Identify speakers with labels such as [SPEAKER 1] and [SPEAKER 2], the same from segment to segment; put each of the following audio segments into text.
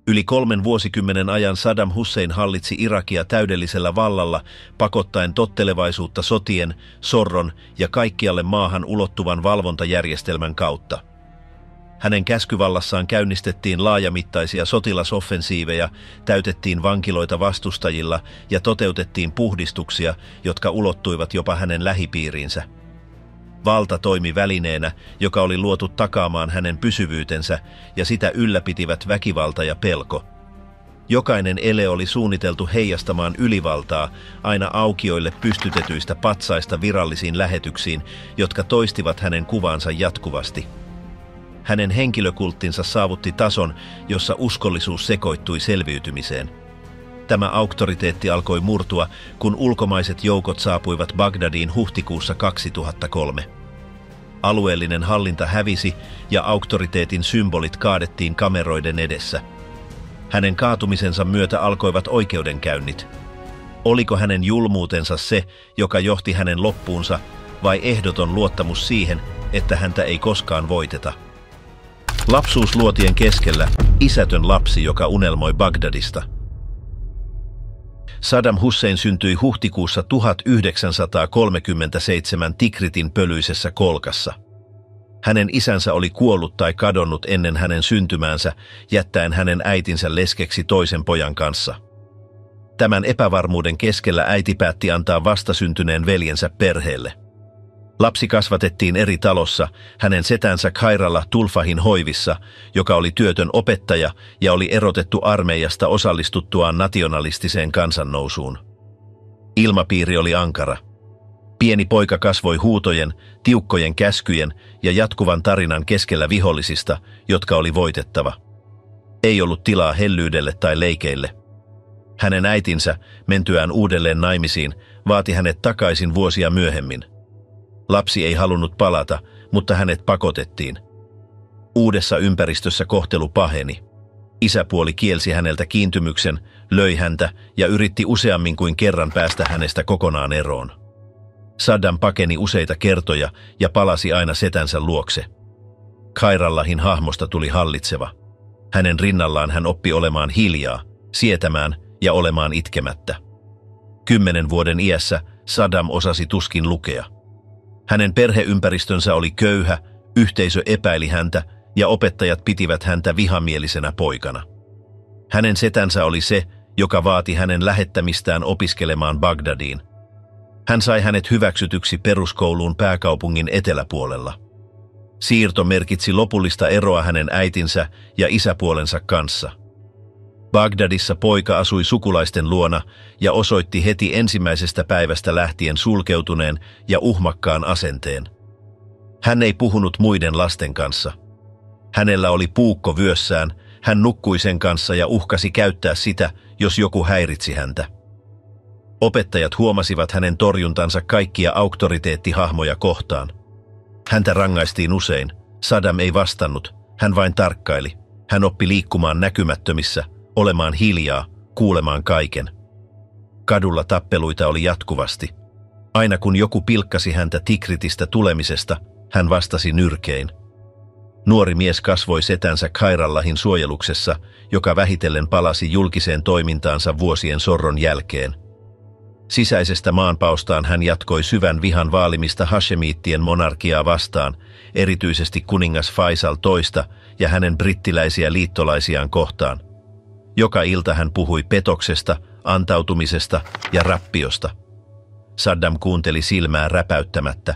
[SPEAKER 1] Yli 3 vuosikymmenen ajan Saddam Hussein hallitsi Irakia täydellisellä vallalla, pakottaen tottelevaisuutta sotien, sorron ja kaikkialle maahan ulottuvan valvontajärjestelmän kautta. Hänen käskyvallassaan käynnistettiin laajamittaisia sotilasoffensiiveja, täytettiin vankiloita vastustajilla ja toteutettiin puhdistuksia, jotka ulottuivat jopa hänen lähipiiriinsä. Valta toimi välineenä, joka oli luotu takaamaan hänen pysyvyytensä, ja sitä ylläpitivät väkivalta ja pelko. Jokainen ele oli suunniteltu heijastamaan ylivaltaa aina aukioille pystytetyistä patsaista virallisiin lähetyksiin, jotka toistivat hänen kuvaansa jatkuvasti. Hänen henkilökulttinsa saavutti tason, jossa uskollisuus sekoittui selviytymiseen. Tämä auktoriteetti alkoi murtua, kun ulkomaiset joukot saapuivat Bagdadiin huhtikuussa 2003. Alueellinen hallinta hävisi ja auktoriteetin symbolit kaadettiin kameroiden edessä. Hänen kaatumisensa myötä alkoivat oikeudenkäynnit. Oliko hänen julmuutensa se, joka johti hänen loppuunsa, vai ehdoton luottamus siihen, että häntä ei koskaan voiteta? Lapsuusluotien keskellä isätön lapsi, joka unelmoi Bagdadista. Saddam Hussein syntyi huhtikuussa 1937 Tikritin pölyisessä kolkassa. Hänen isänsä oli kuollut tai kadonnut ennen hänen syntymäänsä, jättäen hänen äitinsä leskeksi toisen pojan kanssa. Tämän epävarmuuden keskellä äiti päätti antaa vastasyntyneen veljensä perheelle. Lapsi kasvatettiin eri talossa, hänen setänsä Khairallah Tulfahin hoivissa, joka oli työtön opettaja ja oli erotettu armeijasta osallistuttuaan nationalistiseen kansannousuun. Ilmapiiri oli ankara. Pieni poika kasvoi huutojen, tiukkojen käskyjen ja jatkuvan tarinan keskellä vihollisista, jotka oli voitettava. Ei ollut tilaa hellyydelle tai leikeille. Hänen äitinsä, mentyään uudelleen naimisiin, vaati hänet takaisin vuosia myöhemmin. Lapsi ei halunnut palata, mutta hänet pakotettiin. Uudessa ympäristössä kohtelu paheni. Isäpuoli kielsi häneltä kiintymyksen, löi häntä ja yritti useammin kuin kerran päästä hänestä kokonaan eroon. Saddam pakeni useita kertoja ja palasi aina setänsä luokse. Khairallahin hahmosta tuli hallitseva. Hänen rinnallaan hän oppi olemaan hiljaa, sietämään ja olemaan itkemättä. 10 vuoden iässä Saddam osasi tuskin lukea. Hänen perheympäristönsä oli köyhä, yhteisö epäili häntä ja opettajat pitivät häntä vihamielisenä poikana. Hänen setänsä oli se, joka vaati hänen lähettämistään opiskelemaan Bagdadiin. Hän sai hänet hyväksytyksi peruskouluun pääkaupungin eteläpuolella. Siirto merkitsi lopullista eroa hänen äitinsä ja isäpuolensa kanssa. Bagdadissa poika asui sukulaisten luona ja osoitti heti ensimmäisestä päivästä lähtien sulkeutuneen ja uhmakkaan asenteen. Hän ei puhunut muiden lasten kanssa. Hänellä oli puukko vyössään, hän nukkui sen kanssa ja uhkasi käyttää sitä, jos joku häiritsi häntä. Opettajat huomasivat hänen torjuntansa kaikkia auktoriteettihahmoja kohtaan. Häntä rangaistiin usein. Saddam ei vastannut, hän vain tarkkaili. Hän oppi liikkumaan näkymättömissä, olemaan hiljaa, kuulemaan kaiken. Kadulla tappeluita oli jatkuvasti. Aina kun joku pilkkasi häntä Tikritistä tulemisesta, hän vastasi nyrkein. Nuori mies kasvoi setänsä Khairallahin suojeluksessa, joka vähitellen palasi julkiseen toimintaansa vuosien sorron jälkeen. Sisäisestä maanpaostaan hän jatkoi syvän vihan vaalimista Hashemiittien monarkiaa vastaan, erityisesti kuningas Faisal II ja hänen brittiläisiä liittolaisiaan kohtaan. Joka ilta hän puhui petoksesta, antautumisesta ja rappiosta. Saddam kuunteli silmää räpäyttämättä.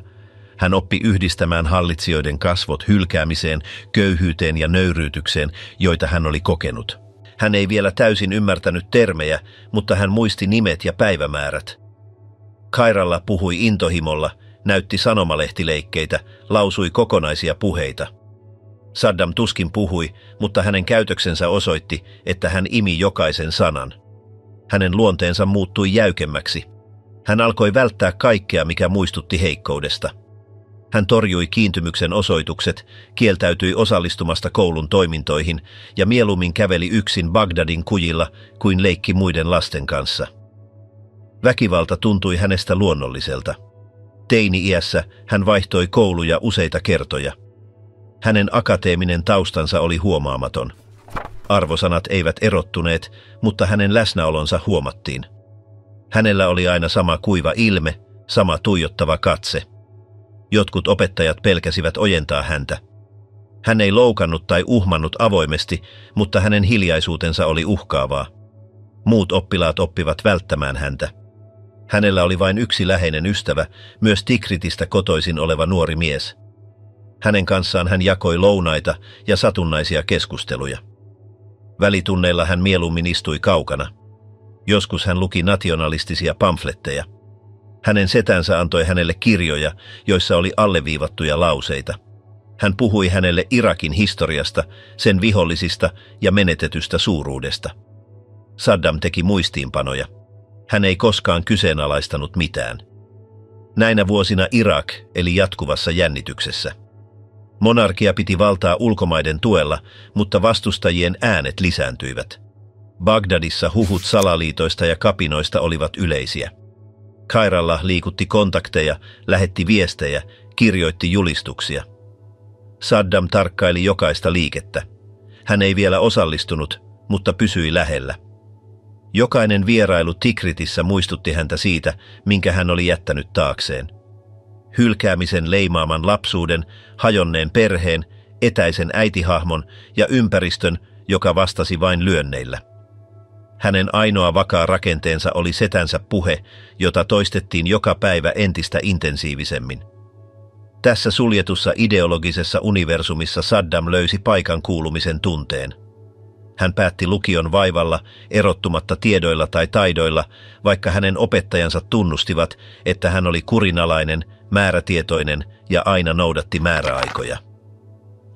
[SPEAKER 1] Hän oppi yhdistämään hallitsijoiden kasvot hylkäämiseen, köyhyyteen ja nöyryytykseen, joita hän oli kokenut. Hän ei vielä täysin ymmärtänyt termejä, mutta hän muisti nimet ja päivämäärät. Khairallah puhui intohimolla, näytti sanomalehtileikkeitä, lausui kokonaisia puheita. Saddam tuskin puhui, mutta hänen käytöksensä osoitti, että hän imi jokaisen sanan. Hänen luonteensa muuttui jäykemmäksi. Hän alkoi välttää kaikkea, mikä muistutti heikkoudesta. Hän torjui kiintymyksen osoitukset, kieltäytyi osallistumasta koulun toimintoihin ja mieluummin käveli yksin Bagdadin kujilla kuin leikki muiden lasten kanssa. Väkivalta tuntui hänestä luonnolliselta. Teini-iässä hän vaihtoi kouluja useita kertoja. Hänen akateeminen taustansa oli huomaamaton. Arvosanat eivät erottuneet, mutta hänen läsnäolonsa huomattiin. Hänellä oli aina sama kuiva ilme, sama tuijottava katse. Jotkut opettajat pelkäsivät ojentaa häntä. Hän ei loukannut tai uhmannut avoimesti, mutta hänen hiljaisuutensa oli uhkaavaa. Muut oppilaat oppivat välttämään häntä. Hänellä oli vain yksi läheinen ystävä, myös Tikritistä kotoisin oleva nuori mies. Hänen kanssaan hän jakoi lounaita ja satunnaisia keskusteluja. Välitunneilla hän mieluummin istui kaukana. Joskus hän luki nationalistisia pamfletteja. Hänen setänsä antoi hänelle kirjoja, joissa oli alleviivattuja lauseita. Hän puhui hänelle Irakin historiasta, sen vihollisista ja menetetystä suuruudesta. Saddam teki muistiinpanoja. Hän ei koskaan kyseenalaistanut mitään. Näinä vuosina Irak eli jatkuvassa jännityksessä. Monarkia piti valtaa ulkomaiden tuella, mutta vastustajien äänet lisääntyivät. Bagdadissa huhut salaliitoista ja kapinoista olivat yleisiä. Kairalla liikutti kontakteja, lähetti viestejä, kirjoitti julistuksia. Saddam tarkkaili jokaista liikettä. Hän ei vielä osallistunut, mutta pysyi lähellä. Jokainen vierailu Tikritissä muistutti häntä siitä, minkä hän oli jättänyt taakseen. Hylkäämisen leimaaman lapsuuden, hajonneen perheen, etäisen äitihahmon ja ympäristön, joka vastasi vain lyönneillä. Hänen ainoa vakaa rakenteensa oli setänsä puhe, jota toistettiin joka päivä entistä intensiivisemmin. Tässä suljetussa ideologisessa universumissa Saddam löysi paikan kuulumisen tunteen. Hän päätti lukion vaivalla, erottumatta tiedoilla tai taidoilla, vaikka hänen opettajansa tunnustivat, että hän oli kurinalainen, määrätietoinen ja aina noudatti määräaikoja.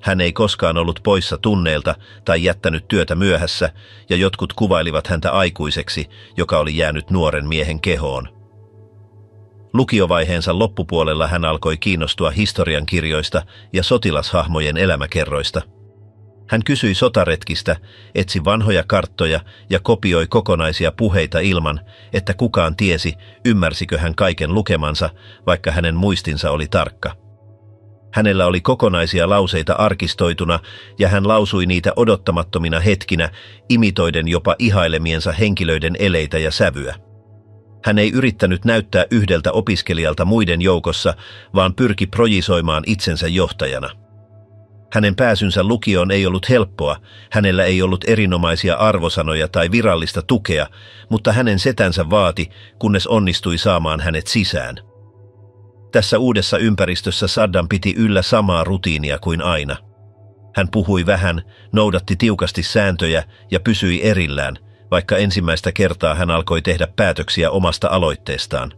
[SPEAKER 1] Hän ei koskaan ollut poissa tunneilta tai jättänyt työtä myöhässä, ja jotkut kuvailivat häntä aikuiseksi, joka oli jäänyt nuoren miehen kehoon. Lukiovaiheensa loppupuolella hän alkoi kiinnostua historiankirjoista ja sotilashahmojen elämäkerroista. Hän kysyi sotaretkistä, etsi vanhoja karttoja ja kopioi kokonaisia puheita ilman, että kukaan tiesi, ymmärsikö hän kaiken lukemansa, vaikka hänen muistinsa oli tarkka. Hänellä oli kokonaisia lauseita arkistoituna ja hän lausui niitä odottamattomina hetkinä, imitoiden jopa ihailemiensa henkilöiden eleitä ja sävyä. Hän ei yrittänyt näyttää yhdeltä opiskelijalta muiden joukossa, vaan pyrki projisoimaan itsensä johtajana. Hänen pääsynsä lukioon ei ollut helppoa, hänellä ei ollut erinomaisia arvosanoja tai virallista tukea, mutta hänen setänsä vaati, kunnes onnistui saamaan hänet sisään. Tässä uudessa ympäristössä Saddam piti yllä samaa rutiinia kuin aina. Hän puhui vähän, noudatti tiukasti sääntöjä ja pysyi erillään, vaikka ensimmäistä kertaa hän alkoi tehdä päätöksiä omasta aloitteestaan.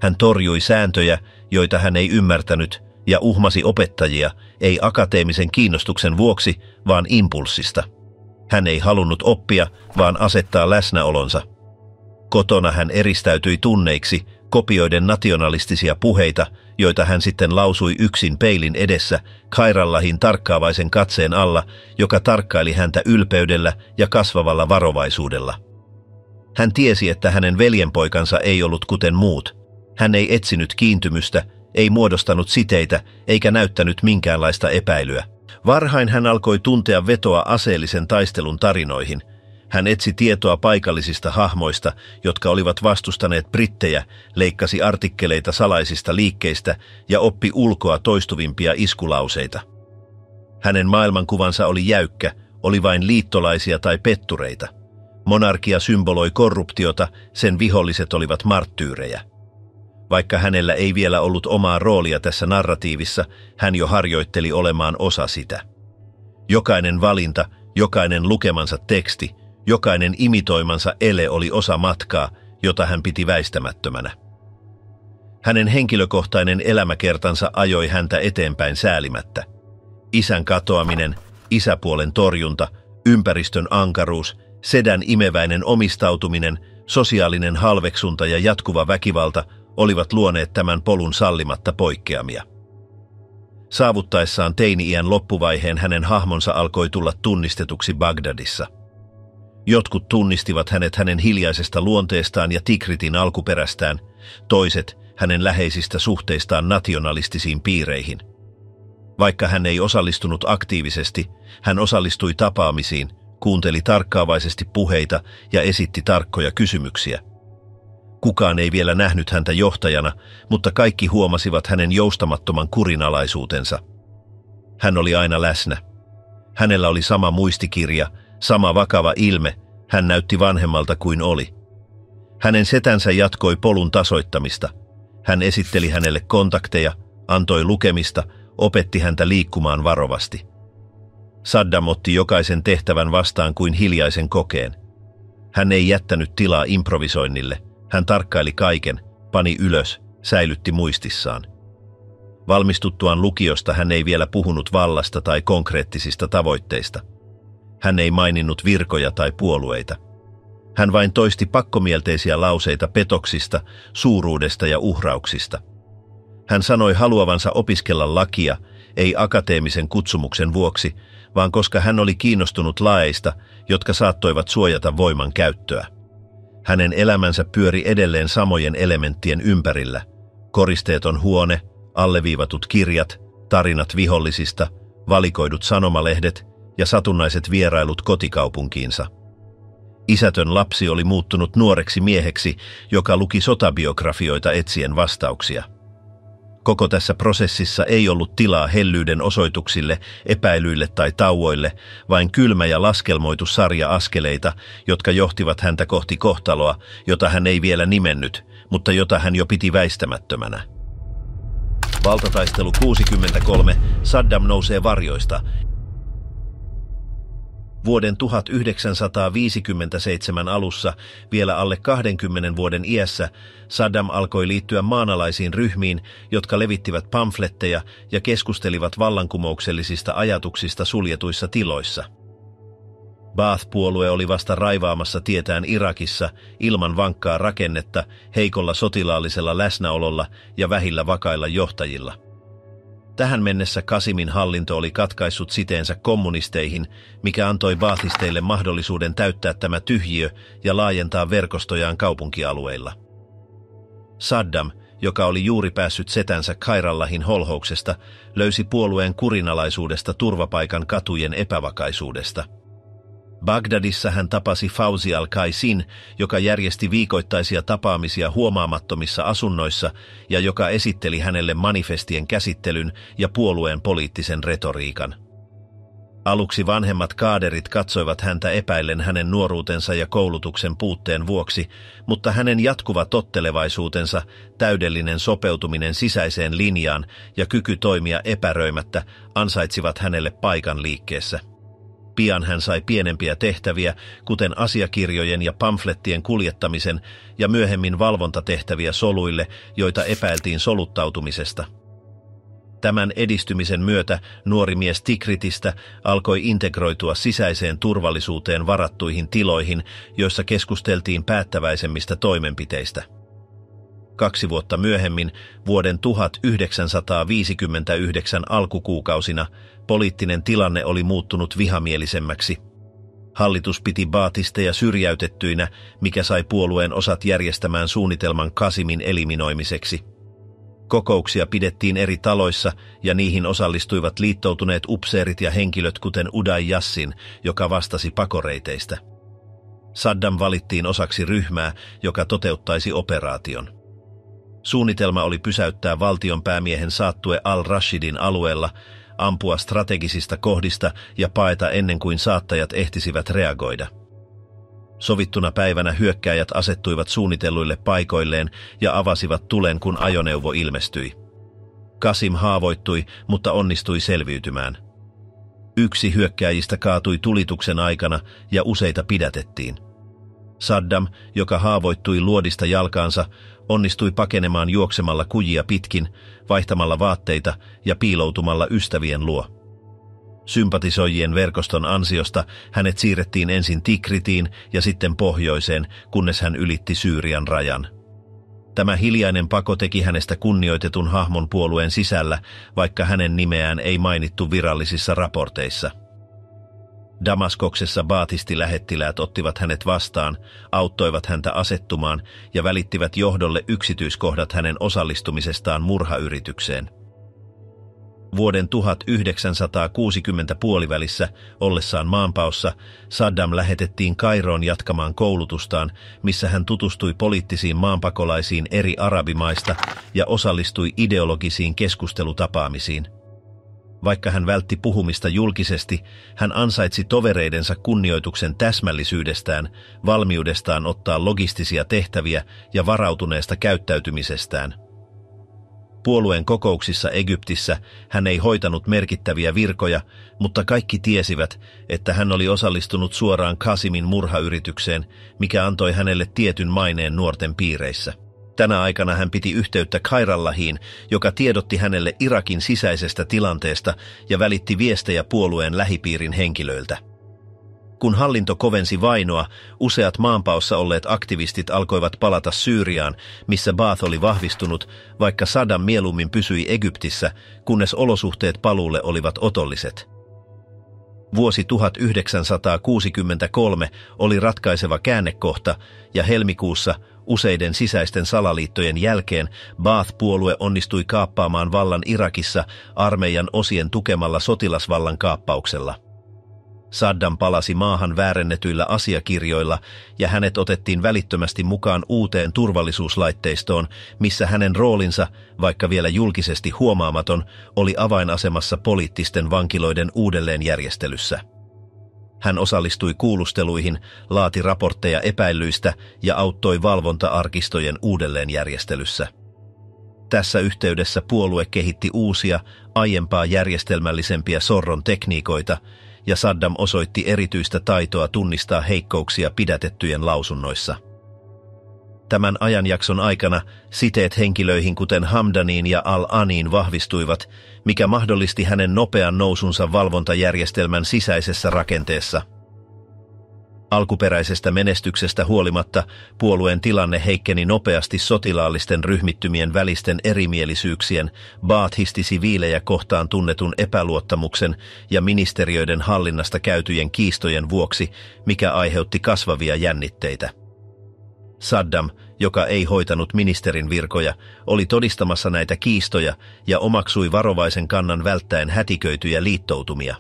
[SPEAKER 1] Hän torjui sääntöjä, joita hän ei ymmärtänyt, ja uhmasi opettajia, ei akateemisen kiinnostuksen vuoksi, vaan impulssista. Hän ei halunnut oppia, vaan asettaa läsnäolonsa. Kotona hän eristäytyi tunneiksi, kopioiden nationalistisia puheita, joita hän sitten lausui yksin peilin edessä, Kairallahin tarkkaavaisen katseen alla, joka tarkkaili häntä ylpeydellä ja kasvavalla varovaisuudella. Hän tiesi, että hänen veljenpoikansa ei ollut kuten muut. Hän ei etsinyt kiintymystä, ei muodostanut siteitä eikä näyttänyt minkäänlaista epäilyä. Varhain hän alkoi tuntea vetoa aseellisen taistelun tarinoihin. Hän etsi tietoa paikallisista hahmoista, jotka olivat vastustaneet brittejä, leikkasi artikkeleita salaisista liikkeistä ja oppi ulkoa toistuvimpia iskulauseita. Hänen maailmankuvansa oli jäykkä, oli vain liittolaisia tai pettureita. Monarkia symboloi korruptiota, sen viholliset olivat marttyyrejä. Vaikka hänellä ei vielä ollut omaa roolia tässä narratiivissa, hän jo harjoitteli olemaan osa sitä. Jokainen valinta, jokainen lukemansa teksti, jokainen imitoimansa ele oli osa matkaa, jota hän piti väistämättömänä. Hänen henkilökohtainen elämäkertansa ajoi häntä eteenpäin säälimättä. Isän katoaminen, isäpuolen torjunta, ympäristön ankaruus, sedän imeväinen omistautuminen, sosiaalinen halveksunta ja jatkuva väkivalta olivat luoneet tämän polun sallimatta poikkeamia. Saavuttaessaan teini-iän loppuvaiheen hänen hahmonsa alkoi tulla tunnistetuksi Bagdadissa. Jotkut tunnistivat hänet hänen hiljaisesta luonteestaan ja Tikritin alkuperästään, toiset hänen läheisistä suhteistaan nationalistisiin piireihin. Vaikka hän ei osallistunut aktiivisesti, hän osallistui tapaamisiin, kuunteli tarkkaavaisesti puheita ja esitti tarkkoja kysymyksiä. Kukaan ei vielä nähnyt häntä johtajana, mutta kaikki huomasivat hänen joustamattoman kurinalaisuutensa. Hän oli aina läsnä. Hänellä oli sama muistikirja, sama vakava ilme, hän näytti vanhemmalta kuin oli. Hänen setänsä jatkoi polun tasoittamista. Hän esitteli hänelle kontakteja, antoi lukemista, opetti häntä liikkumaan varovasti. Saddam otti jokaisen tehtävän vastaan kuin hiljaisen kokeen. Hän ei jättänyt tilaa improvisoinnille. Hän tarkkaili kaiken, pani ylös, säilytti muistissaan. Valmistuttuaan lukiosta hän ei vielä puhunut vallasta tai konkreettisista tavoitteista. Hän ei maininnut virkoja tai puolueita. Hän vain toisti pakkomielteisiä lauseita petoksista, suuruudesta ja uhrauksista. Hän sanoi haluavansa opiskella lakia, ei akateemisen kutsumuksen vuoksi, vaan koska hän oli kiinnostunut laeista, jotka saattoivat suojata voiman käyttöä. Hänen elämänsä pyöri edelleen samojen elementtien ympärillä. Koristeeton huone, alleviivatut kirjat, tarinat vihollisista, valikoidut sanomalehdet ja satunnaiset vierailut kotikaupunkiinsa. Isätön lapsi oli muuttunut nuoreksi mieheksi, joka luki sotabiografioita etsien vastauksia. Koko tässä prosessissa ei ollut tilaa hellyyden osoituksille, epäilyille tai tauoille, vain kylmä ja laskelmoitu sarja askeleita, jotka johtivat häntä kohti kohtaloa, jota hän ei vielä nimennyt, mutta jota hän jo piti väistämättömänä. Valtataistelu 63. Saddam nousee varjoista. Vuoden 1957 alussa, vielä alle 20 vuoden iässä, Saddam alkoi liittyä maanalaisiin ryhmiin, jotka levittivät pamfletteja ja keskustelivat vallankumouksellisista ajatuksista suljetuissa tiloissa. Baath-puolue oli vasta raivaamassa tietään Irakissa ilman vankkaa rakennetta, heikolla sotilaallisella läsnäololla ja vähillä vakailla johtajilla. Tähän mennessä Qasimin hallinto oli katkaissut siteensä kommunisteihin, mikä antoi baathisteille mahdollisuuden täyttää tämä tyhjiö ja laajentaa verkostojaan kaupunkialueilla. Saddam, joka oli juuri päässyt setänsä Khairallahin holhouksesta, löysi puolueen kurinalaisuudesta turvapaikan katujen epävakaisuudesta. Bagdadissa hän tapasi Fauzi al-Qaisin, joka järjesti viikoittaisia tapaamisia huomaamattomissa asunnoissa ja joka esitteli hänelle manifestien käsittelyn ja puolueen poliittisen retoriikan. Aluksi vanhemmat kaaderit katsoivat häntä epäillen hänen nuoruutensa ja koulutuksen puutteen vuoksi, mutta hänen jatkuva tottelevaisuutensa, täydellinen sopeutuminen sisäiseen linjaan ja kyky toimia epäröimättä ansaitsivat hänelle paikan liikkeessä. Pian hän sai pienempiä tehtäviä, kuten asiakirjojen ja pamflettien kuljettamisen ja myöhemmin valvontatehtäviä soluille, joita epäiltiin soluttautumisesta. Tämän edistymisen myötä nuori mies Tikritistä alkoi integroitua sisäiseen turvallisuuteen varattuihin tiloihin, joissa keskusteltiin päättäväisemmistä toimenpiteistä. 2 vuotta myöhemmin, vuoden 1959 alkukuukausina, poliittinen tilanne oli muuttunut vihamielisemmäksi. Hallitus piti baathisteja syrjäytettyinä, mikä sai puolueen osat järjestämään suunnitelman Qasimin eliminoimiseksi. Kokouksia pidettiin eri taloissa ja niihin osallistuivat liittoutuneet upseerit ja henkilöt kuten Uday Yassin, joka vastasi pakoreiteistä. Saddam valittiin osaksi ryhmää, joka toteuttaisi operaation. Suunnitelma oli pysäyttää valtionpäämiehen Saattue al-Rashidin alueella, ampua strategisista kohdista ja paeta ennen kuin saattajat ehtisivät reagoida. Sovittuna päivänä hyökkääjät asettuivat suunnitelluille paikoilleen ja avasivat tulen, kun ajoneuvo ilmestyi. Qasim haavoittui, mutta onnistui selviytymään. 1 hyökkääjistä kaatui tulituksen aikana ja useita pidätettiin. Saddam, joka haavoittui luodista jalkaansa, onnistui pakenemaan juoksemalla kujia pitkin, vaihtamalla vaatteita ja piiloutumalla ystävien luo. Sympatisoijien verkoston ansiosta hänet siirrettiin ensin Tikritiin ja sitten pohjoiseen, kunnes hän ylitti Syyrian rajan. Tämä hiljainen pako teki hänestä kunnioitetun hahmon puolueen sisällä, vaikka hänen nimeään ei mainittu virallisissa raporteissa. Damaskoksessa baathistilähettiläät ottivat hänet vastaan, auttoivat häntä asettumaan ja välittivät johdolle yksityiskohdat hänen osallistumisestaan murhayritykseen. Vuoden 1960 puolivälissä ollessaan maanpaossa Saddam lähetettiin Kairoon jatkamaan koulutustaan, missä hän tutustui poliittisiin maanpakolaisiin eri arabimaista ja osallistui ideologisiin keskustelutapaamisiin. Vaikka hän vältti puhumista julkisesti, hän ansaitsi tovereidensa kunnioituksen täsmällisyydestään, valmiudestaan ottaa logistisia tehtäviä ja varautuneesta käyttäytymisestään. Puolueen kokouksissa Egyptissä hän ei hoitanut merkittäviä virkoja, mutta kaikki tiesivät, että hän oli osallistunut suoraan Qasimin murhayritykseen, mikä antoi hänelle tietyn maineen nuorten piireissä. Tänä aikana hän piti yhteyttä Khairallahiin, joka tiedotti hänelle Irakin sisäisestä tilanteesta ja välitti viestejä puolueen lähipiirin henkilöiltä. Kun hallinto kovensi vainoa, useat maanpaossa olleet aktivistit alkoivat palata Syyriaan, missä Baath oli vahvistunut, vaikka Saddam mieluummin pysyi Egyptissä, kunnes olosuhteet paluulle olivat otolliset. Vuosi 1963 oli ratkaiseva käännekohta, ja helmikuussa useiden sisäisten salaliittojen jälkeen Baath-puolue onnistui kaappaamaan vallan Irakissa armeijan osien tukemalla sotilasvallan kaappauksella. Saddam palasi maahan väärennetyillä asiakirjoilla ja hänet otettiin välittömästi mukaan uuteen turvallisuuslaitteistoon, missä hänen roolinsa, vaikka vielä julkisesti huomaamaton, oli avainasemassa poliittisten vankiloiden uudelleenjärjestelyssä. Hän osallistui kuulusteluihin, laati raportteja epäillyistä ja auttoi valvonta-arkistojen uudelleenjärjestelyssä. Tässä yhteydessä puolue kehitti uusia, aiempaa järjestelmällisempiä sorron tekniikoita, ja Saddam osoitti erityistä taitoa tunnistaa heikkouksia pidätettyjen lausunnoissa. Tämän ajanjakson aikana siteet henkilöihin kuten Hamdaniin ja Al-Aniin vahvistuivat, mikä mahdollisti hänen nopean nousunsa valvontajärjestelmän sisäisessä rakenteessa. Alkuperäisestä menestyksestä huolimatta puolueen tilanne heikkeni nopeasti sotilaallisten ryhmittymien välisten erimielisyyksien, Baath-histi siviilejä kohtaan tunnetun epäluottamuksen ja ministeriöiden hallinnasta käytyjen kiistojen vuoksi, mikä aiheutti kasvavia jännitteitä. Saddam, joka ei hoitanut ministerin virkoja, oli todistamassa näitä kiistoja ja omaksui varovaisen kannan välttäen hätiköityjä liittoutumia.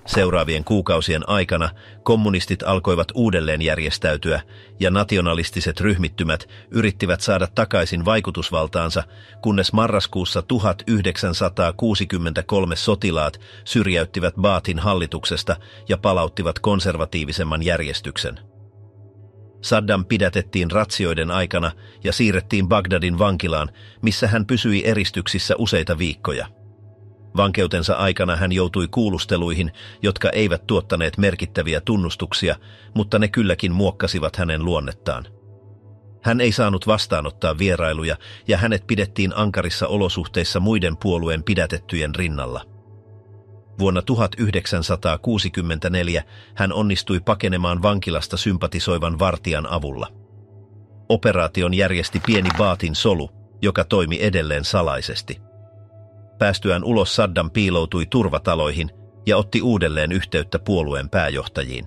[SPEAKER 1] Seuraavien kuukausien aikana kommunistit alkoivat uudelleen järjestäytyä ja nationalistiset ryhmittymät yrittivät saada takaisin vaikutusvaltaansa, kunnes marraskuussa 1963 sotilaat syrjäyttivät Baathin hallituksesta ja palauttivat konservatiivisemman järjestyksen. Saddam pidätettiin ratsioiden aikana ja siirrettiin Bagdadin vankilaan, missä hän pysyi eristyksissä useita viikkoja. Vankeutensa aikana hän joutui kuulusteluihin, jotka eivät tuottaneet merkittäviä tunnustuksia, mutta ne kylläkin muokkasivat hänen luonnettaan. Hän ei saanut vastaanottaa vierailuja ja hänet pidettiin ankarissa olosuhteissa muiden puolueen pidätettyjen rinnalla. Vuonna 1964 hän onnistui pakenemaan vankilasta sympatisoivan vartijan avulla. Operaation järjesti pieni Baathin solu, joka toimi edelleen salaisesti. Päästyään ulos Saddam piiloutui turvataloihin ja otti uudelleen yhteyttä puolueen pääjohtajiin.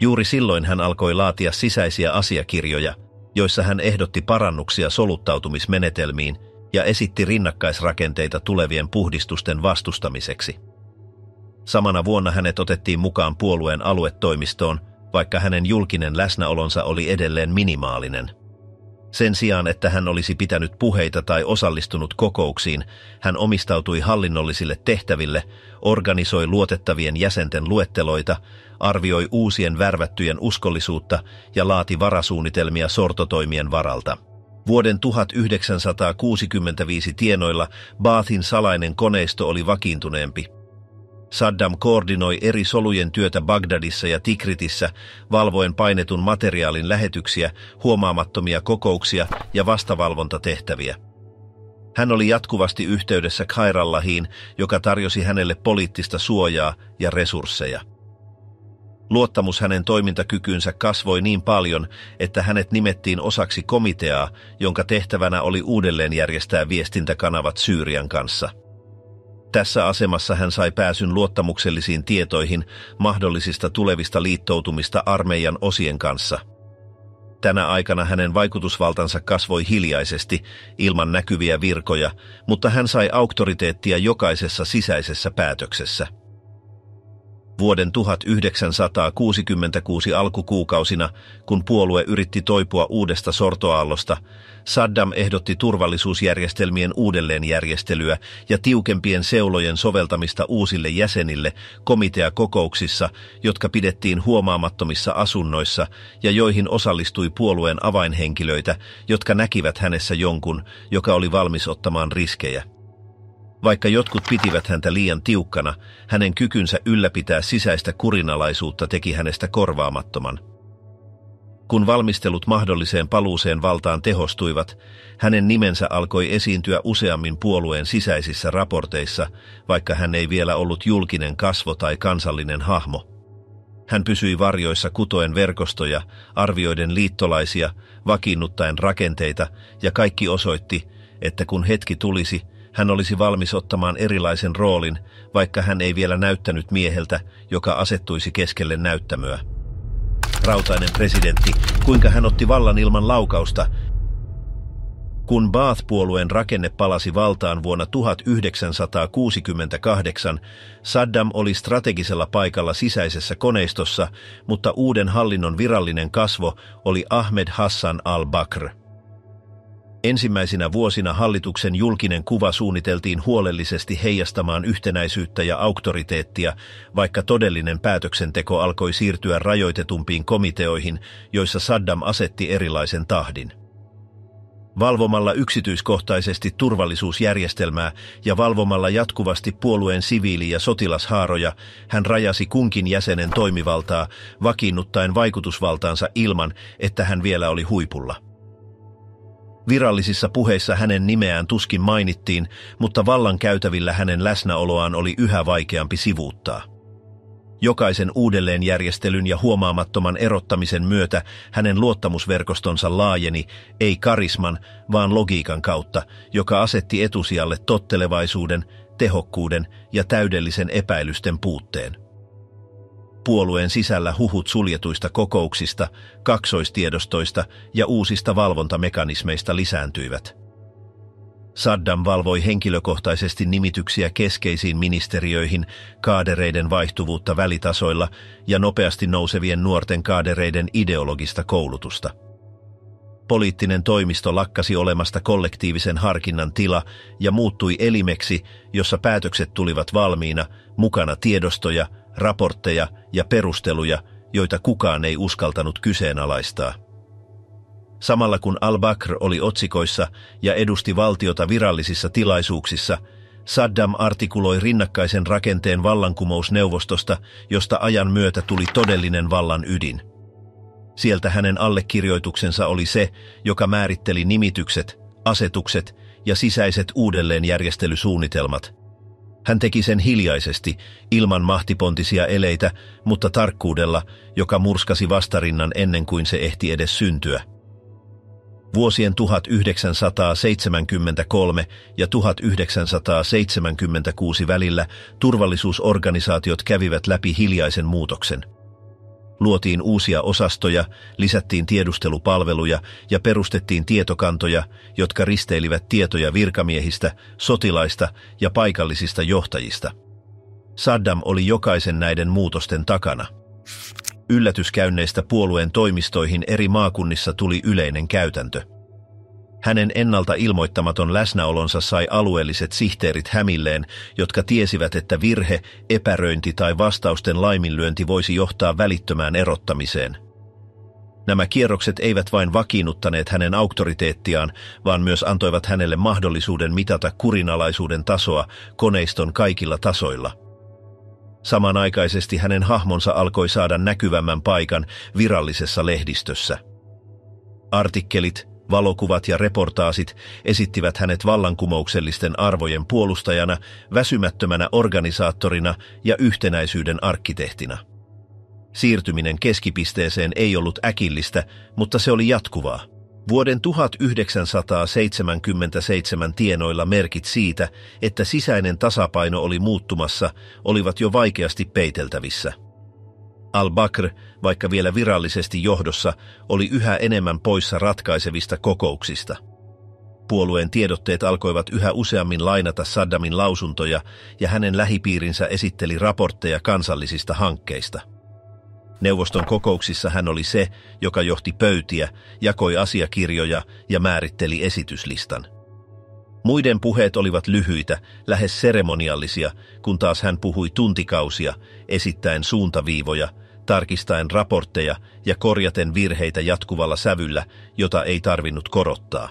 [SPEAKER 1] Juuri silloin hän alkoi laatia sisäisiä asiakirjoja, joissa hän ehdotti parannuksia soluttautumismenetelmiin ja esitti rinnakkaisrakenteita tulevien puhdistusten vastustamiseksi. Samana vuonna hänet otettiin mukaan puolueen aluetoimistoon, vaikka hänen julkinen läsnäolonsa oli edelleen minimaalinen. Sen sijaan, että hän olisi pitänyt puheita tai osallistunut kokouksiin, hän omistautui hallinnollisille tehtäville, organisoi luotettavien jäsenten luetteloita, arvioi uusien värvättyjen uskollisuutta ja laati varasuunnitelmia sortotoimien varalta. Vuoden 1965 tienoilla Baathin salainen koneisto oli vakiintuneempi. Saddam koordinoi eri solujen työtä Bagdadissa ja Tikritissä, valvoen painetun materiaalin lähetyksiä, huomaamattomia kokouksia ja vastavalvontatehtäviä. Hän oli jatkuvasti yhteydessä Khairallahiin, joka tarjosi hänelle poliittista suojaa ja resursseja. Luottamus hänen toimintakykyynsä kasvoi niin paljon, että hänet nimettiin osaksi komiteaa, jonka tehtävänä oli uudelleen järjestää viestintäkanavat Syyrian kanssa. Tässä asemassa hän sai pääsyn luottamuksellisiin tietoihin mahdollisista tulevista liittoutumista armeijan osien kanssa. Tänä aikana hänen vaikutusvaltansa kasvoi hiljaisesti, ilman näkyviä virkoja, mutta hän sai auktoriteettia jokaisessa sisäisessä päätöksessä. Vuoden 1966 alkukuukausina, kun puolue yritti toipua uudesta sortoaallosta, Saddam ehdotti turvallisuusjärjestelmien uudelleenjärjestelyä ja tiukempien seulojen soveltamista uusille jäsenille komiteakokouksissa, jotka pidettiin huomaamattomissa asunnoissa ja joihin osallistui puolueen avainhenkilöitä, jotka näkivät hänessä jonkun, joka oli valmis ottamaan riskejä. Vaikka jotkut pitivät häntä liian tiukkana, hänen kykynsä ylläpitää sisäistä kurinalaisuutta teki hänestä korvaamattoman. Kun valmistelut mahdolliseen paluuseen valtaan tehostuivat, hänen nimensä alkoi esiintyä useammin puolueen sisäisissä raporteissa, vaikka hän ei vielä ollut julkinen kasvo tai kansallinen hahmo. Hän pysyi varjoissa kutoen verkostoja, arvioiden liittolaisia, vakiinnuttaen rakenteita, ja kaikki osoitti, että kun hetki tulisi, hän olisi valmis ottamaan erilaisen roolin, vaikka hän ei vielä näyttänyt mieheltä, joka asettuisi keskelle näyttämöä. Rautainen presidentti, kuinka hän otti vallan ilman laukausta. Kun Baath-puolueen rakenne palasi valtaan vuonna 1968, Saddam oli strategisella paikalla sisäisessä koneistossa, mutta uuden hallinnon virallinen kasvo oli Ahmed Hassan al-Bakr. Ensimmäisinä vuosina hallituksen julkinen kuva suunniteltiin huolellisesti heijastamaan yhtenäisyyttä ja auktoriteettia, vaikka todellinen päätöksenteko alkoi siirtyä rajoitetumpiin komiteoihin, joissa Saddam asetti erilaisen tahdin. Valvomalla yksityiskohtaisesti turvallisuusjärjestelmää ja valvomalla jatkuvasti puolueen siviili- ja sotilashaaroja, hän rajasi kunkin jäsenen toimivaltaa, vakiinnuttaen vaikutusvaltaansa ilman, että hän vielä oli huipulla. Virallisissa puheissa hänen nimeään tuskin mainittiin, mutta vallankäytävillä hänen läsnäoloaan oli yhä vaikeampi sivuuttaa. Jokaisen uudelleenjärjestelyn ja huomaamattoman erottamisen myötä hänen luottamusverkostonsa laajeni, ei karisman, vaan logiikan kautta, joka asetti etusijalle tottelevaisuuden, tehokkuuden ja täydellisen epäilysten puutteen. Puolueen sisällä huhut suljetuista kokouksista, kaksoistiedostoista ja uusista valvontamekanismeista lisääntyivät. Saddam valvoi henkilökohtaisesti nimityksiä keskeisiin ministeriöihin, kaadereiden vaihtuvuutta välitasoilla ja nopeasti nousevien nuorten kaadereiden ideologista koulutusta. Poliittinen toimisto lakkasi olemasta kollektiivisen harkinnan tila ja muuttui elimeksi, jossa päätökset tulivat valmiina, mukana tiedostoja, raportteja ja perusteluja, joita kukaan ei uskaltanut kyseenalaistaa. Samalla kun al-Bakr oli otsikoissa ja edusti valtiota virallisissa tilaisuuksissa, Saddam artikuloi rinnakkaisen rakenteen vallankumousneuvostosta, josta ajan myötä tuli todellinen vallan ydin. Sieltä hänen allekirjoituksensa oli se, joka määritteli nimitykset, asetukset ja sisäiset uudelleenjärjestelysuunnitelmat. Hän teki sen hiljaisesti, ilman mahtipontisia eleitä, mutta tarkkuudella, joka murskasi vastarinnan ennen kuin se ehti edes syntyä. Vuosien 1973 ja 1976 välillä turvallisuusorganisaatiot kävivät läpi hiljaisen muutoksen. Luotiin uusia osastoja, lisättiin tiedustelupalveluja ja perustettiin tietokantoja, jotka risteilivät tietoja virkamiehistä, sotilaista ja paikallisista johtajista. Saddam oli jokaisen näiden muutosten takana. Yllätyskäynneistä puolueen toimistoihin eri maakunnissa tuli yleinen käytäntö. Hänen ennalta ilmoittamaton läsnäolonsa sai alueelliset sihteerit hämilleen, jotka tiesivät, että virhe, epäröinti tai vastausten laiminlyönti voisi johtaa välittömään erottamiseen. Nämä kierrokset eivät vain vakiinnuttaneet hänen auktoriteettiaan, vaan myös antoivat hänelle mahdollisuuden mitata kurinalaisuuden tasoa koneiston kaikilla tasoilla. Samanaikaisesti hänen hahmonsa alkoi saada näkyvämmän paikan virallisessa lehdistössä. Artikkelit, valokuvat ja reportaasit esittivät hänet vallankumouksellisten arvojen puolustajana, väsymättömänä organisaattorina ja yhtenäisyyden arkkitehtina. Siirtyminen keskipisteeseen ei ollut äkillistä, mutta se oli jatkuvaa. Vuoden 1977 tienoilla merkit siitä, että sisäinen tasapaino oli muuttumassa, olivat jo vaikeasti peiteltävissä. Al-Bakr, vaikka vielä virallisesti johdossa, oli yhä enemmän poissa ratkaisevista kokouksista. Puolueen tiedotteet alkoivat yhä useammin lainata Saddamin lausuntoja ja hänen lähipiirinsä esitteli raportteja kansallisista hankkeista. Neuvoston kokouksissa hän oli se, joka johti pöytiä, jakoi asiakirjoja ja määritteli esityslistan. Muiden puheet olivat lyhyitä, lähes seremoniallisia, kun taas hän puhui tuntikausia, esittäen suuntaviivoja, tarkistaen raportteja ja korjaten virheitä jatkuvalla sävyllä, jota ei tarvinnut korottaa.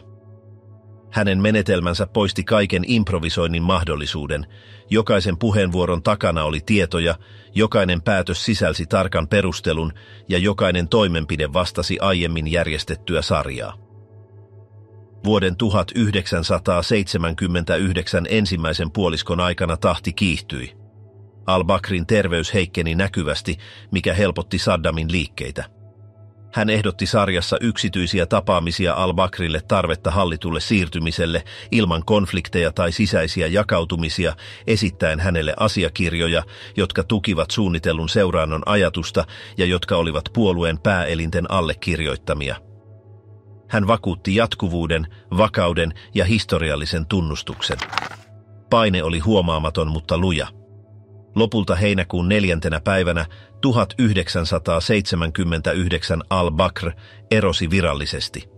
[SPEAKER 1] Hänen menetelmänsä poisti kaiken improvisoinnin mahdollisuuden. Jokaisen puheenvuoron takana oli tietoja, jokainen päätös sisälsi tarkan perustelun ja jokainen toimenpide vastasi aiemmin järjestettyä sarjaa. Vuoden 1979 ensimmäisen puoliskon aikana tahti kiihtyi. Al-Bakrin terveys heikkeni näkyvästi, mikä helpotti Saddamin liikkeitä. Hän ehdotti sarjassa yksityisiä tapaamisia Al-Bakrille tarvetta hallitulle siirtymiselle ilman konflikteja tai sisäisiä jakautumisia, esittäen hänelle asiakirjoja, jotka tukivat suunnitellun seuraannon ajatusta ja jotka olivat puolueen pääelinten allekirjoittamia. Hän vakuutti jatkuvuuden, vakauden ja historiallisen tunnustuksen. Paine oli huomaamaton, mutta luja. Lopulta heinäkuun 4. päivänä 1979 Al-Bakr erosi virallisesti.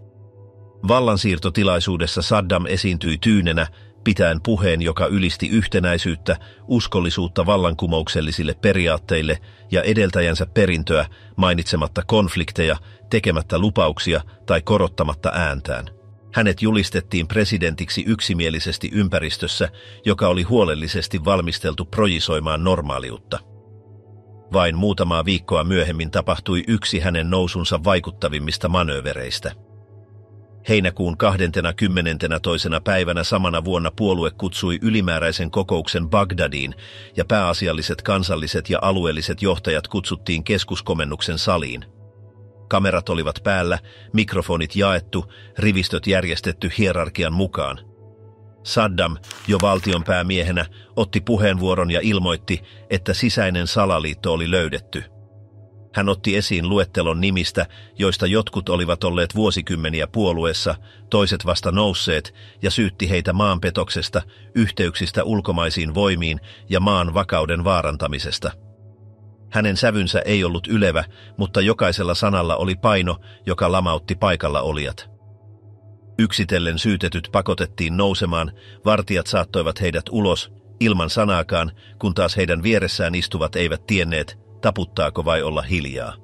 [SPEAKER 1] Vallansiirtotilaisuudessa Saddam esiintyi tyynenä, pitäen puheen, joka ylisti yhtenäisyyttä, uskollisuutta vallankumouksellisille periaatteille ja edeltäjänsä perintöä, mainitsematta konflikteja, tekemättä lupauksia tai korottamatta ääntään. Hänet julistettiin presidentiksi yksimielisesti ympäristössä, joka oli huolellisesti valmisteltu projisoimaan normaaliutta. Vain muutamaa viikkoa myöhemmin tapahtui yksi hänen nousunsa vaikuttavimmista manöövereistä. Heinäkuun 22. päivänä samana vuonna puolue kutsui ylimääräisen kokouksen Bagdadiin ja pääasialliset kansalliset ja alueelliset johtajat kutsuttiin keskuskomennuksen saliin. Kamerat olivat päällä, mikrofonit jaettu, rivistöt järjestetty hierarkian mukaan. Saddam, jo valtionpäämiehenä, otti puheenvuoron ja ilmoitti, että sisäinen salaliitto oli löydetty. Hän otti esiin luettelon nimistä, joista jotkut olivat olleet vuosikymmeniä puolueessa, toiset vasta nousseet, ja syytti heitä maanpetoksesta, yhteyksistä ulkomaisiin voimiin ja maan vakauden vaarantamisesta. Hänen sävynsä ei ollut ylevä, mutta jokaisella sanalla oli paino, joka lamautti paikalla olijat. Yksitellen syytetyt pakotettiin nousemaan, vartijat saattoivat heidät ulos, ilman sanaakaan, kun taas heidän vieressään istuvat eivät tienneet, taputtaako vai olla hiljaa.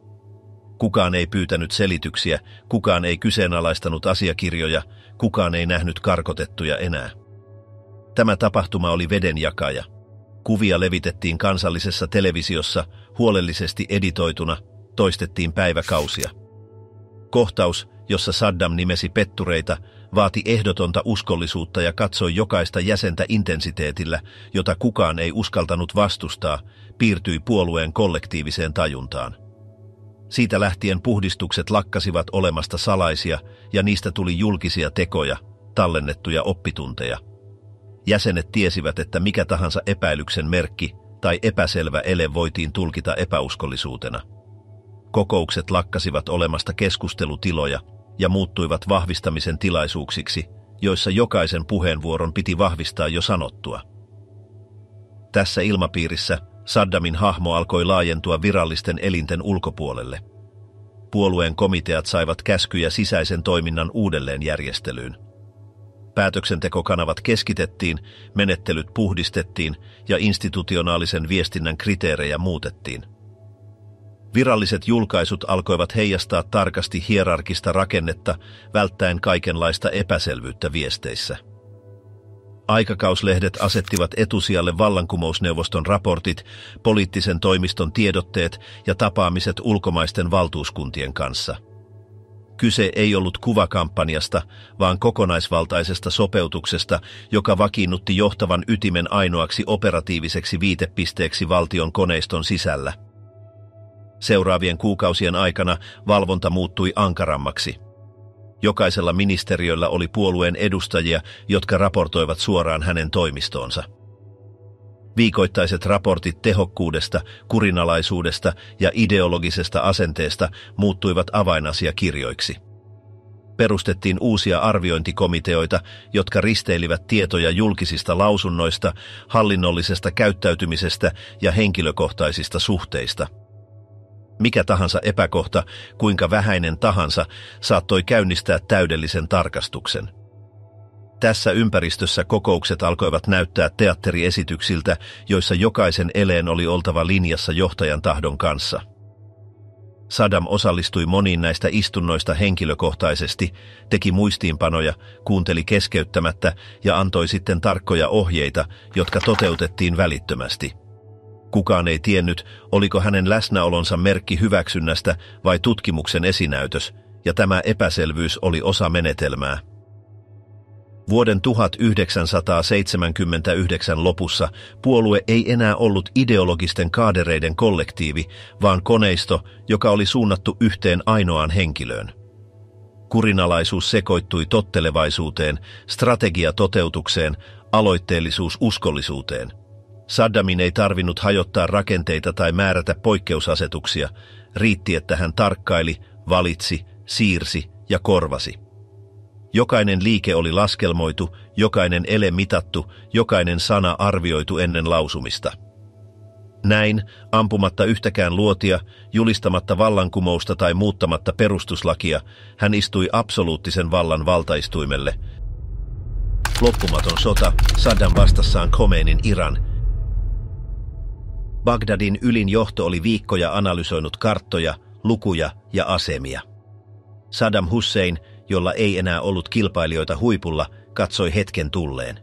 [SPEAKER 1] Kukaan ei pyytänyt selityksiä, kukaan ei kyseenalaistanut asiakirjoja, kukaan ei nähnyt karkotettuja enää. Tämä tapahtuma oli vedenjakaja. Kuvia levitettiin kansallisessa televisiossa, huolellisesti editoituna, toistettiin päiväkausia. Kohtaus, jossa Saddam nimesi pettureita, vaati ehdotonta uskollisuutta ja katsoi jokaista jäsentä intensiteetillä, jota kukaan ei uskaltanut vastustaa, piirtyi puolueen kollektiiviseen tajuntaan. Siitä lähtien puhdistukset lakkasivat olemasta salaisia ja niistä tuli julkisia tekoja, tallennettuja oppitunteja. Jäsenet tiesivät, että mikä tahansa epäilyksen merkki tai epäselvä ele voitiin tulkita epäuskollisuutena. Kokoukset lakkasivat olemasta keskustelutiloja ja muuttuivat vahvistamisen tilaisuuksiksi, joissa jokaisen puheenvuoron piti vahvistaa jo sanottua. Tässä ilmapiirissä Saddamin hahmo alkoi laajentua virallisten elinten ulkopuolelle. Puolueen komiteat saivat käskyjä sisäisen toiminnan uudelleenjärjestelyyn. Päätöksentekokanavat keskitettiin, menettelyt puhdistettiin ja institutionaalisen viestinnän kriteerejä muutettiin. Viralliset julkaisut alkoivat heijastaa tarkasti hierarkista rakennetta, välttäen kaikenlaista epäselvyyttä viesteissä. Aikakauslehdet asettivat etusijalle vallankumousneuvoston raportit, poliittisen toimiston tiedotteet ja tapaamiset ulkomaisten valtuuskuntien kanssa. Kyse ei ollut kuvakampanjasta, vaan kokonaisvaltaisesta sopeutuksesta, joka vakiinnutti johtavan ytimen ainoaksi operatiiviseksi viitepisteeksi valtion koneiston sisällä. Seuraavien kuukausien aikana valvonta muuttui ankarammaksi. Jokaisella ministeriöllä oli puolueen edustajia, jotka raportoivat suoraan hänen toimistoonsa. Viikoittaiset raportit tehokkuudesta, kurinalaisuudesta ja ideologisesta asenteesta muuttuivat avainasiakirjoiksi. Perustettiin uusia arviointikomiteoita, jotka risteilivät tietoja julkisista lausunnoista, hallinnollisesta käyttäytymisestä ja henkilökohtaisista suhteista. Mikä tahansa epäkohta, kuinka vähäinen tahansa, saattoi käynnistää täydellisen tarkastuksen. Tässä ympäristössä kokoukset alkoivat näyttää teatteriesityksiltä, joissa jokaisen eleen oli oltava linjassa johtajan tahdon kanssa. Saddam osallistui moniin näistä istunnoista henkilökohtaisesti, teki muistiinpanoja, kuunteli keskeyttämättä ja antoi sitten tarkkoja ohjeita, jotka toteutettiin välittömästi. Kukaan ei tiennyt, oliko hänen läsnäolonsa merkki hyväksynnästä vai tutkimuksen esinäytös, ja tämä epäselvyys oli osa menetelmää. Vuoden 1979 lopussa puolue ei enää ollut ideologisten kaadereiden kollektiivi, vaan koneisto, joka oli suunnattu yhteen ainoaan henkilöön. Kurinalaisuus sekoittui tottelevaisuuteen, strategia toteutukseen, aloitteellisuus uskollisuuteen. Saddamin ei tarvinnut hajottaa rakenteita tai määrätä poikkeusasetuksia, riitti, että hän tarkkaili, valitsi, siirsi ja korvasi. Jokainen liike oli laskelmoitu, jokainen ele mitattu, jokainen sana arvioitu ennen lausumista. Näin, ampumatta yhtäkään luotia, julistamatta vallankumousta tai muuttamatta perustuslakia, hän istui absoluuttisen vallan valtaistuimelle. Loppumaton sota, Saddam vastassaan Khomeinin Iran. Bagdadin ylin johto oli viikkoja analysoinut karttoja, lukuja ja asemia. Saddam Hussein, jolla ei enää ollut kilpailijoita huipulla, katsoi hetken tulleen.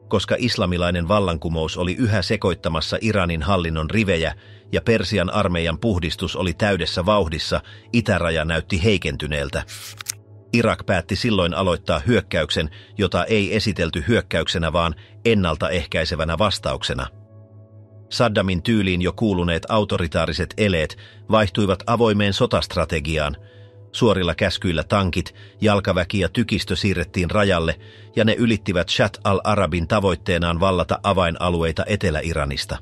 [SPEAKER 1] Koska islamilainen vallankumous oli yhä sekoittamassa Iranin hallinnon rivejä ja Persian armeijan puhdistus oli täydessä vauhdissa, itäraja näytti heikentyneeltä. Irak päätti silloin aloittaa hyökkäyksen, jota ei esitelty hyökkäyksenä vaan ennaltaehkäisevänä vastauksena. Saddamin tyyliin jo kuuluneet autoritaariset eleet vaihtuivat avoimeen sotastrategiaan. Suorilla käskyillä tankit, jalkaväki ja tykistö siirrettiin rajalle, ja ne ylittivät Shatt al-Arabin tavoitteenaan vallata avainalueita Etelä-Iranista.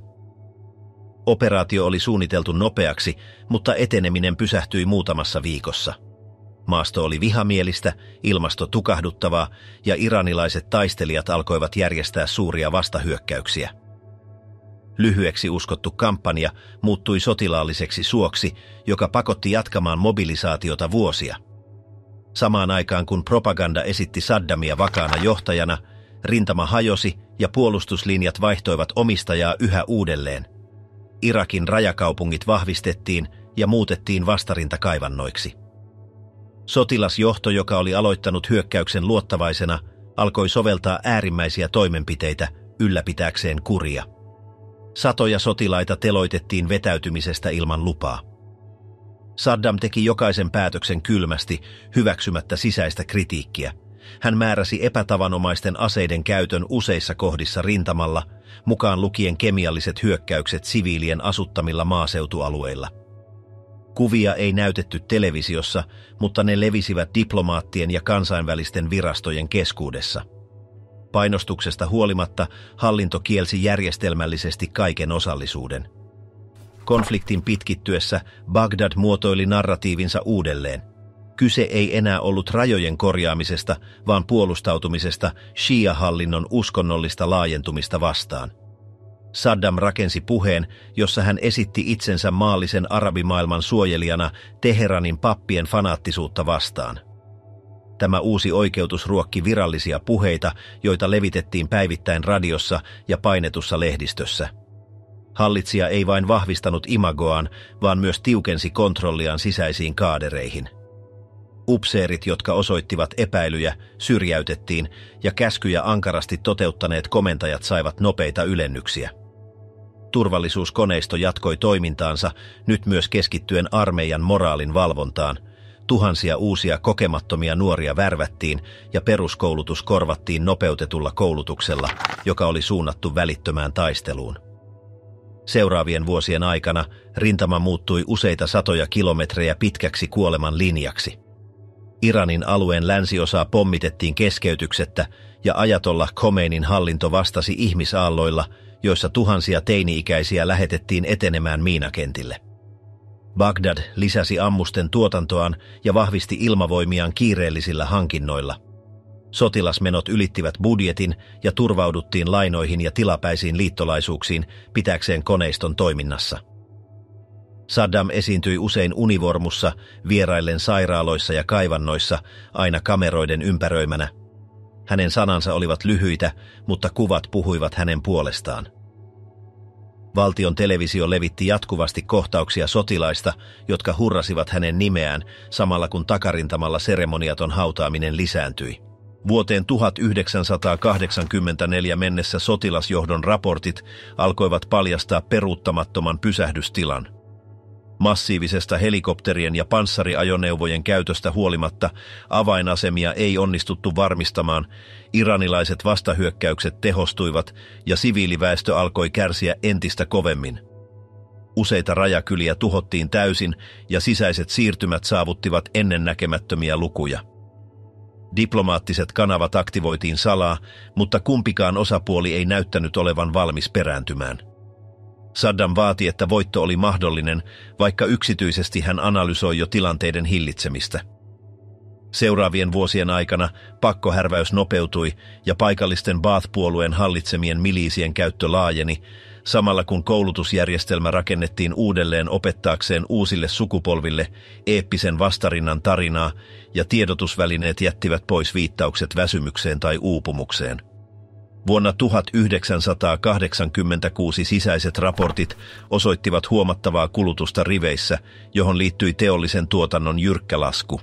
[SPEAKER 1] Operaatio oli suunniteltu nopeaksi, mutta eteneminen pysähtyi muutamassa viikossa. Maasto oli vihamielistä, ilmasto tukahduttavaa, ja iranilaiset taistelijat alkoivat järjestää suuria vastahyökkäyksiä. Lyhyeksi uskottu kampanja muuttui sotilaalliseksi suoksi, joka pakotti jatkamaan mobilisaatiota vuosia. Samaan aikaan kun propaganda esitti Saddamia vakaana johtajana, rintama hajosi ja puolustuslinjat vaihtoivat omistajaa yhä uudelleen. Irakin rajakaupungit vahvistettiin ja muutettiin vastarintakaivannoiksi. Sotilasjohto, joka oli aloittanut hyökkäyksen luottavaisena, alkoi soveltaa äärimmäisiä toimenpiteitä ylläpitääkseen kuria. Satoja sotilaita teloitettiin vetäytymisestä ilman lupaa. Saddam teki jokaisen päätöksen kylmästi, hyväksymättä sisäistä kritiikkiä. Hän määräsi epätavanomaisten aseiden käytön useissa kohdissa rintamalla, mukaan lukien kemialliset hyökkäykset siviilien asuttamilla maaseutualueilla. Kuvia ei näytetty televisiossa, mutta ne levisivät diplomaattien ja kansainvälisten virastojen keskuudessa. Painostuksesta huolimatta hallinto kielsi järjestelmällisesti kaiken osallisuuden. Konfliktin pitkittyessä Bagdad muotoili narratiivinsa uudelleen. Kyse ei enää ollut rajojen korjaamisesta, vaan puolustautumisesta Shia-hallinnon uskonnollista laajentumista vastaan. Saddam rakensi puheen, jossa hän esitti itsensä maallisen arabimaailman suojelijana Teheranin pappien fanaattisuutta vastaan. Tämä uusi oikeutus ruokki virallisia puheita, joita levitettiin päivittäin radiossa ja painetussa lehdistössä. Hallitsija ei vain vahvistanut imagoaan, vaan myös tiukensi kontrolliaan sisäisiin kaadereihin. Upseerit, jotka osoittivat epäilyjä, syrjäytettiin ja käskyjä ankarasti toteuttaneet komentajat saivat nopeita ylennyksiä. Turvallisuuskoneisto jatkoi toimintaansa, nyt myös keskittyen armeijan moraalin valvontaan. Tuhansia uusia kokemattomia nuoria värvättiin ja peruskoulutus korvattiin nopeutetulla koulutuksella, joka oli suunnattu välittömään taisteluun. Seuraavien vuosien aikana rintama muuttui useita satoja kilometrejä pitkäksi kuoleman linjaksi. Iranin alueen länsiosaa pommitettiin keskeytyksettä ja ajatollah Khomeinin hallinto vastasi ihmisaalloilla, joissa tuhansia teini-ikäisiä lähetettiin etenemään miinakentille. Bagdad lisäsi ammusten tuotantoaan ja vahvisti ilmavoimiaan kiireellisillä hankinnoilla. Sotilasmenot ylittivät budjetin ja turvauduttiin lainoihin ja tilapäisiin liittolaisuuksiin pitääkseen koneiston toiminnassa. Saddam esiintyi usein univormussa, vieraillen sairaaloissa ja kaivannoissa, aina kameroiden ympäröimänä. Hänen sanansa olivat lyhyitä, mutta kuvat puhuivat hänen puolestaan. Valtion televisio levitti jatkuvasti kohtauksia sotilaista, jotka hurrasivat hänen nimeään, samalla kun takarintamalla seremoniaton hautaaminen lisääntyi. Vuoteen 1984 mennessä sotilasjohdon raportit alkoivat paljastaa peruuttamattoman pysähdystilan. Massiivisesta helikopterien ja panssariajoneuvojen käytöstä huolimatta avainasemia ei onnistuttu varmistamaan, iranilaiset vastahyökkäykset tehostuivat ja siviiliväestö alkoi kärsiä entistä kovemmin. Useita rajakyliä tuhottiin täysin ja sisäiset siirtymät saavuttivat ennennäkemättömiä lukuja. Diplomaattiset kanavat aktivoitiin salaa, mutta kumpikaan osapuoli ei näyttänyt olevan valmis perääntymään. Saddam vaati, että voitto oli mahdollinen, vaikka yksityisesti hän analysoi jo tilanteiden hillitsemistä. Seuraavien vuosien aikana pakkohärväys nopeutui ja paikallisten Baath-puolueen hallitsemien miliisien käyttö laajeni, samalla kun koulutusjärjestelmä rakennettiin uudelleen opettaakseen uusille sukupolville eeppisen vastarinnan tarinaa ja tiedotusvälineet jättivät pois viittaukset väsymykseen tai uupumukseen. Vuonna 1986 sisäiset raportit osoittivat huomattavaa kulutusta riveissä, johon liittyi teollisen tuotannon jyrkkä lasku.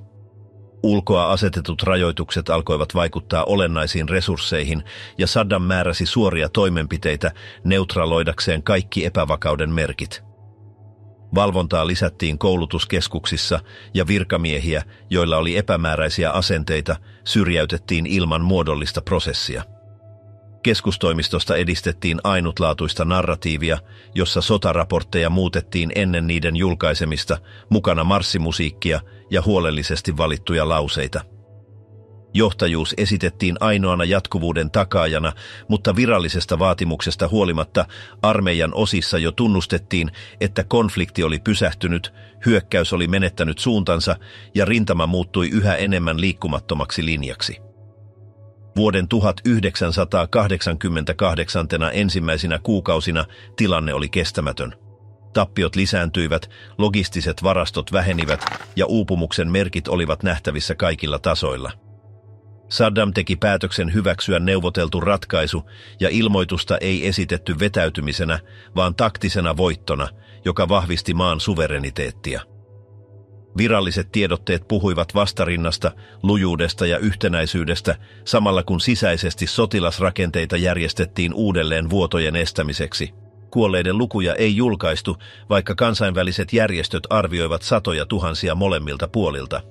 [SPEAKER 1] Ulkoa asetetut rajoitukset alkoivat vaikuttaa olennaisiin resursseihin ja Saddam määräsi suoria toimenpiteitä neutraloidakseen kaikki epävakauden merkit. Valvontaa lisättiin koulutuskeskuksissa ja virkamiehiä, joilla oli epämääräisiä asenteita, syrjäytettiin ilman muodollista prosessia. Keskustoimistosta edistettiin ainutlaatuista narratiivia, jossa sotaraportteja muutettiin ennen niiden julkaisemista, mukana marssimusiikkia ja huolellisesti valittuja lauseita. Johtajuus esitettiin ainoana jatkuvuuden takaajana, mutta virallisesta vaatimuksesta huolimatta armeijan osissa jo tunnustettiin, että konflikti oli pysähtynyt, hyökkäys oli menettänyt suuntansa ja rintama muuttui yhä enemmän liikkumattomaksi linjaksi. Vuoden 1988 ensimmäisinä kuukausina tilanne oli kestämätön. Tappiot lisääntyivät, logistiset varastot vähenivät ja uupumuksen merkit olivat nähtävissä kaikilla tasoilla. Saddam teki päätöksen hyväksyä neuvoteltu ratkaisu ja ilmoitusta ei esitetty vetäytymisenä, vaan taktisena voittona, joka vahvisti maan suvereniteettia. Viralliset tiedotteet puhuivat vastarinnasta, lujuudesta ja yhtenäisyydestä, samalla kun sisäisesti sotilasrakenteita järjestettiin uudelleen vuotojen estämiseksi. Kuolleiden lukuja ei julkaistu, vaikka kansainväliset järjestöt arvioivat satoja tuhansia molemmilta puolilta.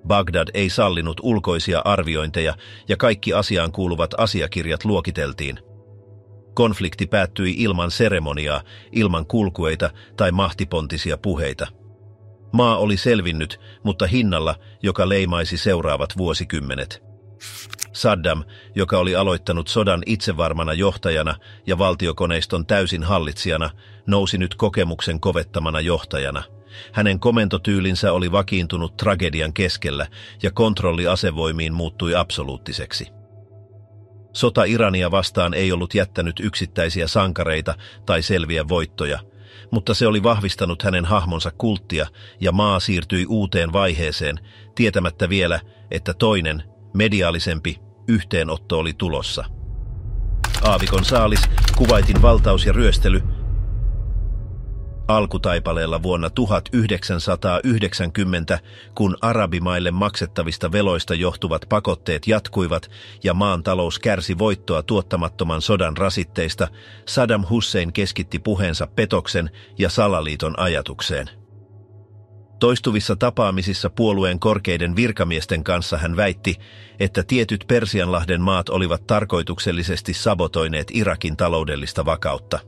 [SPEAKER 1] Bagdad ei sallinut ulkoisia arviointeja ja kaikki asiaan kuuluvat asiakirjat luokiteltiin. Konflikti päättyi ilman seremoniaa, ilman kulkueita tai mahtipontisia puheita. Maa oli selvinnyt, mutta hinnalla, joka leimaisi seuraavat vuosikymmenet. Saddam, joka oli aloittanut sodan itsevarmana johtajana ja valtiokoneiston täysin hallitsijana, nousi nyt kokemuksen kovettamana johtajana. Hänen komentotyylinsä oli vakiintunut tragedian keskellä ja kontrolli asevoimiin muuttui absoluuttiseksi. Sota Irania vastaan ei ollut jättänyt yksittäisiä sankareita tai selviä voittoja, mutta se oli vahvistanut hänen hahmonsa kulttia ja maa siirtyi uuteen vaiheeseen, tietämättä vielä, että toinen, mediaalisempi, yhteenotto oli tulossa. Aavikon saalis, kuvaitin valtaus ja ryöstely, alkutaipaleella vuonna 1990, kun arabimaille maksettavista veloista johtuvat pakotteet jatkuivat ja maan talous kärsi voittoa tuottamattoman sodan rasitteista, Saddam Hussein keskitti puheensa petoksen ja salaliiton ajatukseen. Toistuvissa tapaamisissa puolueen korkeiden virkamiesten kanssa hän väitti, että tietyt Persianlahden maat olivat tarkoituksellisesti sabotoineet Irakin taloudellista vakautta.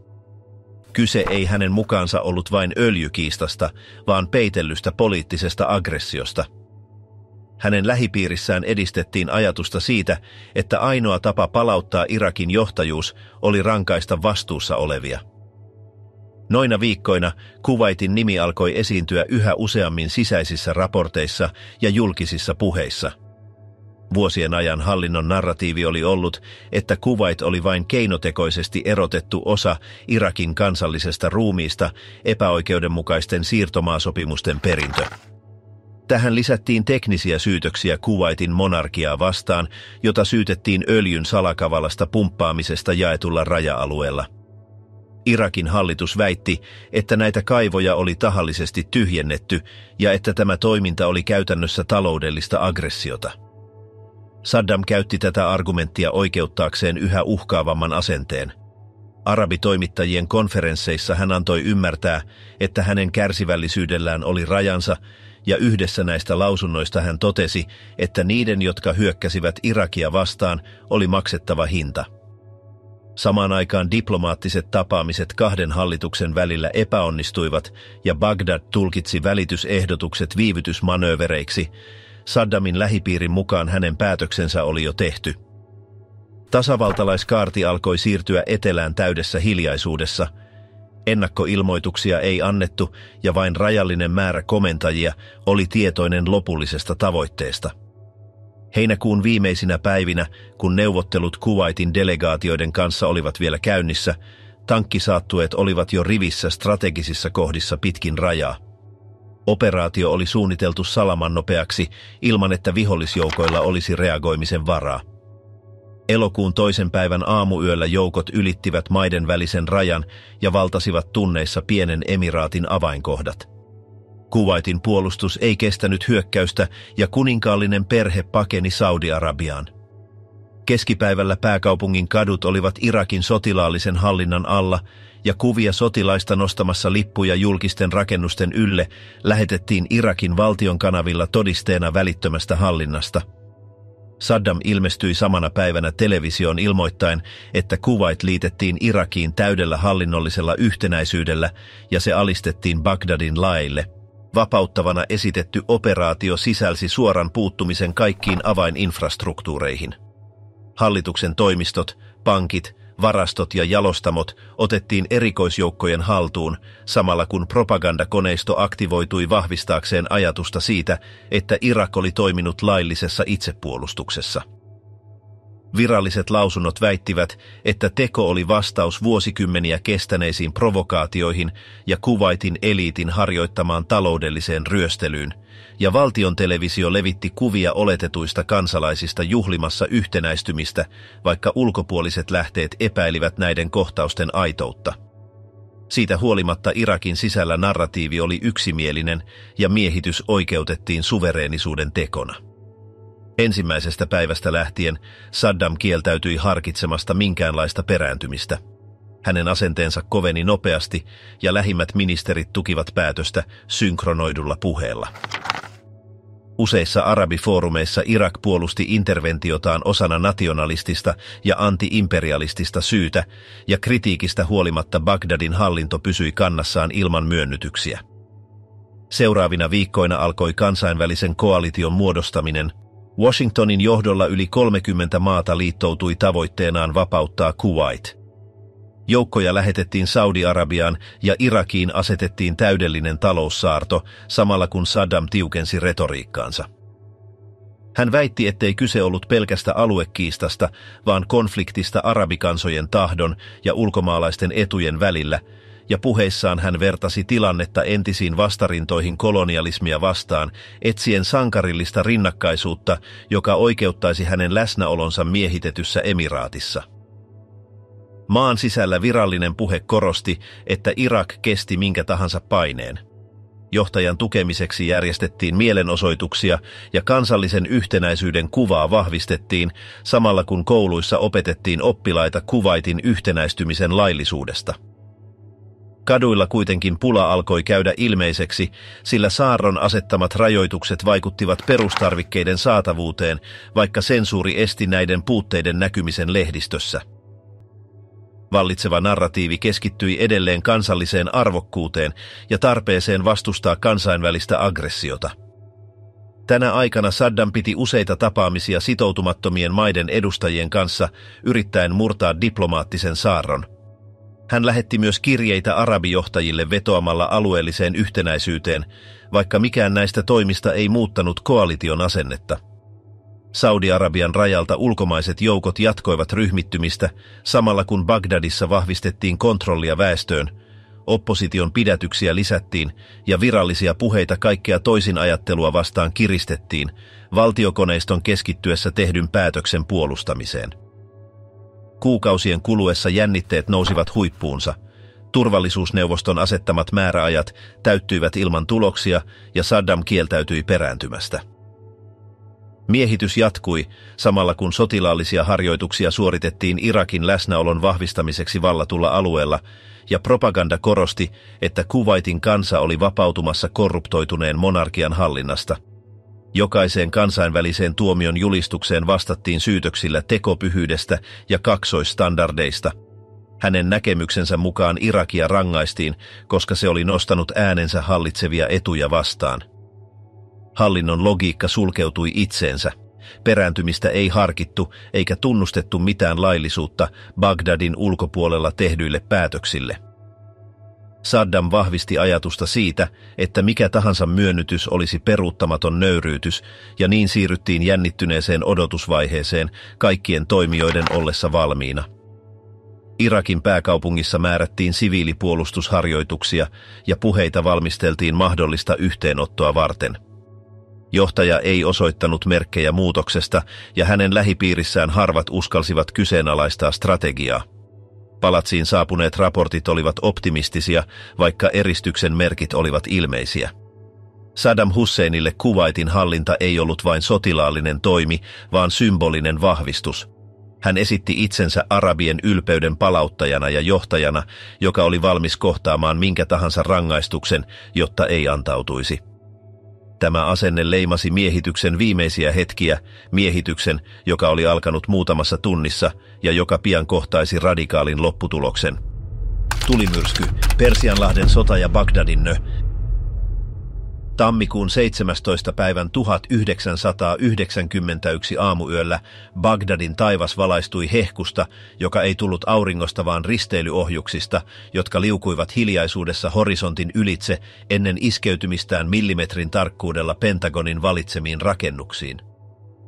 [SPEAKER 1] Kyse ei hänen mukaansa ollut vain öljykiistasta, vaan peitellystä poliittisesta aggressiosta. Hänen lähipiirissään edistettiin ajatusta siitä, että ainoa tapa palauttaa Irakin johtajuus oli rankaista vastuussa olevia. Noina viikkoina Kuwaitin nimi alkoi esiintyä yhä useammin sisäisissä raporteissa ja julkisissa puheissa. Vuosien ajan hallinnon narratiivi oli ollut, että Kuwait oli vain keinotekoisesti erotettu osa Irakin kansallisesta ruumiista, epäoikeudenmukaisten siirtomaasopimusten perintö. Tähän lisättiin teknisiä syytöksiä Kuwaitin monarkiaa vastaan, jota syytettiin öljyn salakavalasta pumppaamisesta jaetulla raja-alueella. Irakin hallitus väitti, että näitä kaivoja oli tahallisesti tyhjennetty ja että tämä toiminta oli käytännössä taloudellista aggressiota. Saddam käytti tätä argumenttia oikeuttaakseen yhä uhkaavamman asenteen. Arabitoimittajien konferensseissa hän antoi ymmärtää, että hänen kärsivällisyydellään oli rajansa, ja yhdessä näistä lausunnoista hän totesi, että niiden, jotka hyökkäsivät Irakia vastaan, oli maksettava hinta. Samaan aikaan diplomaattiset tapaamiset kahden hallituksen välillä epäonnistuivat ja Bagdad tulkitsi välitysehdotukset viivytysmanöövereiksi. Saddamin lähipiirin mukaan hänen päätöksensä oli jo tehty. Tasavaltalaiskaarti alkoi siirtyä etelään täydessä hiljaisuudessa. Ennakkoilmoituksia ei annettu ja vain rajallinen määrä komentajia oli tietoinen lopullisesta tavoitteesta. Heinäkuun viimeisinä päivinä, kun neuvottelut Kuwaitin delegaatioiden kanssa olivat vielä käynnissä, tankkisaattueet olivat jo rivissä strategisissa kohdissa pitkin rajaa. Operaatio oli suunniteltu salamannopeaksi ilman, että vihollisjoukoilla olisi reagoimisen varaa. Elokuun 2. päivän aamuyöllä joukot ylittivät maiden välisen rajan ja valtasivat tunneissa pienen emiraatin avainkohdat. Kuwaitin puolustus ei kestänyt hyökkäystä ja kuninkaallinen perhe pakeni Saudi-Arabiaan. Keskipäivällä pääkaupungin kadut olivat Irakin sotilaallisen hallinnan alla ja kuvia sotilaista nostamassa lippuja julkisten rakennusten ylle lähetettiin Irakin valtion kanavilla todisteena välittömästä hallinnasta. Saddam ilmestyi samana päivänä televisioon ilmoittaen, että Kuwait liitettiin Irakiin täydellä hallinnollisella yhtenäisyydellä ja se alistettiin Bagdadin laeille. Vapauttavana esitetty operaatio sisälsi suoran puuttumisen kaikkiin avaininfrastruktuureihin. Hallituksen toimistot, pankit, varastot ja jalostamot otettiin erikoisjoukkojen haltuun, samalla kun propagandakoneisto aktivoitui vahvistaakseen ajatusta siitä, että Irak oli toiminut laillisessa itsepuolustuksessa. Viralliset lausunnot väittivät, että teko oli vastaus vuosikymmeniä kestäneisiin provokaatioihin ja Kuwaitin eliitin harjoittamaan taloudelliseen ryöstelyyn, ja valtion televisio levitti kuvia oletetuista kansalaisista juhlimassa yhtenäistymistä, vaikka ulkopuoliset lähteet epäilivät näiden kohtausten aitoutta. Siitä huolimatta Irakin sisällä narratiivi oli yksimielinen ja miehitys oikeutettiin suvereenisuuden tekona. Ensimmäisestä päivästä lähtien Saddam kieltäytyi harkitsemasta minkäänlaista perääntymistä. Hänen asenteensa koveni nopeasti ja lähimmät ministerit tukivat päätöstä synkronoidulla puheella. Useissa arabifoorumeissa Irak puolusti interventiotaan osana nationalistista ja anti-imperialistista syytä, ja kritiikistä huolimatta Bagdadin hallinto pysyi kannassaan ilman myönnytyksiä. Seuraavina viikkoina alkoi kansainvälisen koalition muodostaminen. Washingtonin johdolla yli 30 maata liittoutui tavoitteenaan vapauttaa Kuwait. Joukkoja lähetettiin Saudi-Arabiaan ja Irakiin asetettiin täydellinen taloussaarto, samalla kun Saddam tiukensi retoriikkaansa. Hän väitti, ettei kyse ollut pelkästä aluekiistasta, vaan konfliktista arabikansojen tahdon ja ulkomaalaisten etujen välillä, ja puheissaan hän vertasi tilannetta entisiin vastarintoihin kolonialismia vastaan, etsien sankarillista rinnakkaisuutta, joka oikeuttaisi hänen läsnäolonsa miehitetyssä emiraatissa. Maan sisällä virallinen puhe korosti, että Irak kesti minkä tahansa paineen. Johtajan tukemiseksi järjestettiin mielenosoituksia ja kansallisen yhtenäisyyden kuvaa vahvistettiin, samalla kun kouluissa opetettiin oppilaita Kuwaitin yhtenäistymisen laillisuudesta. Kaduilla kuitenkin pula alkoi käydä ilmeiseksi, sillä saarron asettamat rajoitukset vaikuttivat perustarvikkeiden saatavuuteen, vaikka sensuuri esti näiden puutteiden näkymisen lehdistössä. Vallitseva narratiivi keskittyi edelleen kansalliseen arvokkuuteen ja tarpeeseen vastustaa kansainvälistä aggressiota. Tänä aikana Saddam piti useita tapaamisia sitoutumattomien maiden edustajien kanssa yrittäen murtaa diplomaattisen saarron. Hän lähetti myös kirjeitä arabijohtajille vetoamalla alueelliseen yhtenäisyyteen, vaikka mikään näistä toimista ei muuttanut koalition asennetta. Saudi-Arabian rajalta ulkomaiset joukot jatkoivat ryhmittymistä, samalla kun Bagdadissa vahvistettiin kontrollia väestöön, opposition pidätyksiä lisättiin ja virallisia puheita kaikkea toisinajattelua vastaan kiristettiin, valtiokoneiston keskittyessä tehdyn päätöksen puolustamiseen. Kuukausien kuluessa jännitteet nousivat huippuunsa. Turvallisuusneuvoston asettamat määräajat täyttyivät ilman tuloksia ja Saddam kieltäytyi perääntymästä. Miehitys jatkui, samalla kun sotilaallisia harjoituksia suoritettiin Irakin läsnäolon vahvistamiseksi vallatulla alueella, ja propaganda korosti, että Kuwaitin kansa oli vapautumassa korruptoituneen monarkian hallinnasta. Jokaiseen kansainväliseen tuomion julistukseen vastattiin syytöksillä tekopyhyydestä ja kaksoisstandardeista. Hänen näkemyksensä mukaan Irakia rangaistiin, koska se oli nostanut äänensä hallitsevia etuja vastaan. Hallinnon logiikka sulkeutui itseensä. Perääntymistä ei harkittu eikä tunnustettu mitään laillisuutta Bagdadin ulkopuolella tehdyille päätöksille. Saddam vahvisti ajatusta siitä, että mikä tahansa myönnytys olisi peruuttamaton nöyryytys, ja niin siirryttiin jännittyneeseen odotusvaiheeseen kaikkien toimijoiden ollessa valmiina. Irakin pääkaupungissa määrättiin siviilipuolustusharjoituksia ja puheita valmisteltiin mahdollista yhteenottoa varten. Johtaja ei osoittanut merkkejä muutoksesta ja hänen lähipiirissään harvat uskalsivat kyseenalaistaa strategiaa. Palatsiin saapuneet raportit olivat optimistisia, vaikka eristyksen merkit olivat ilmeisiä. Saddam Husseinille Kuwaitin hallinta ei ollut vain sotilaallinen toimi, vaan symbolinen vahvistus. Hän esitti itsensä arabien ylpeyden palauttajana ja johtajana, joka oli valmis kohtaamaan minkä tahansa rangaistuksen, jotta ei antautuisi. Tämä asenne leimasi miehityksen viimeisiä hetkiä, miehityksen, joka oli alkanut muutamassa tunnissa ja joka pian kohtaisi radikaalin lopputuloksen. Tulimyrsky, Persianlahden sota ja Bagdadin Tammikuun 17. päivän 1991 aamuyöllä Bagdadin taivas valaistui hehkusta, joka ei tullut auringosta vaan risteilyohjuksista, jotka liukuivat hiljaisuudessa horisontin ylitse ennen iskeytymistään millimetrin tarkkuudella Pentagonin valitsemiin rakennuksiin.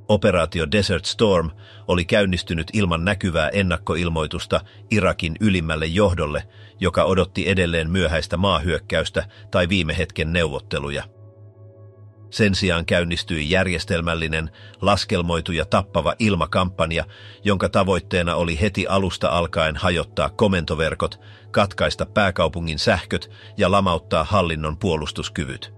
[SPEAKER 1] Operaatio Desert Storm oli käynnistynyt ilman näkyvää ennakkoilmoitusta Irakin ylimmälle johdolle, joka odotti edelleen myöhäistä maahyökkäystä tai viime hetken neuvotteluja. Sen sijaan käynnistyi järjestelmällinen, laskelmoitu ja tappava ilmakampanja, jonka tavoitteena oli heti alusta alkaen hajottaa komentoverkot, katkaista pääkaupungin sähköt ja lamauttaa hallinnon puolustuskyvyt.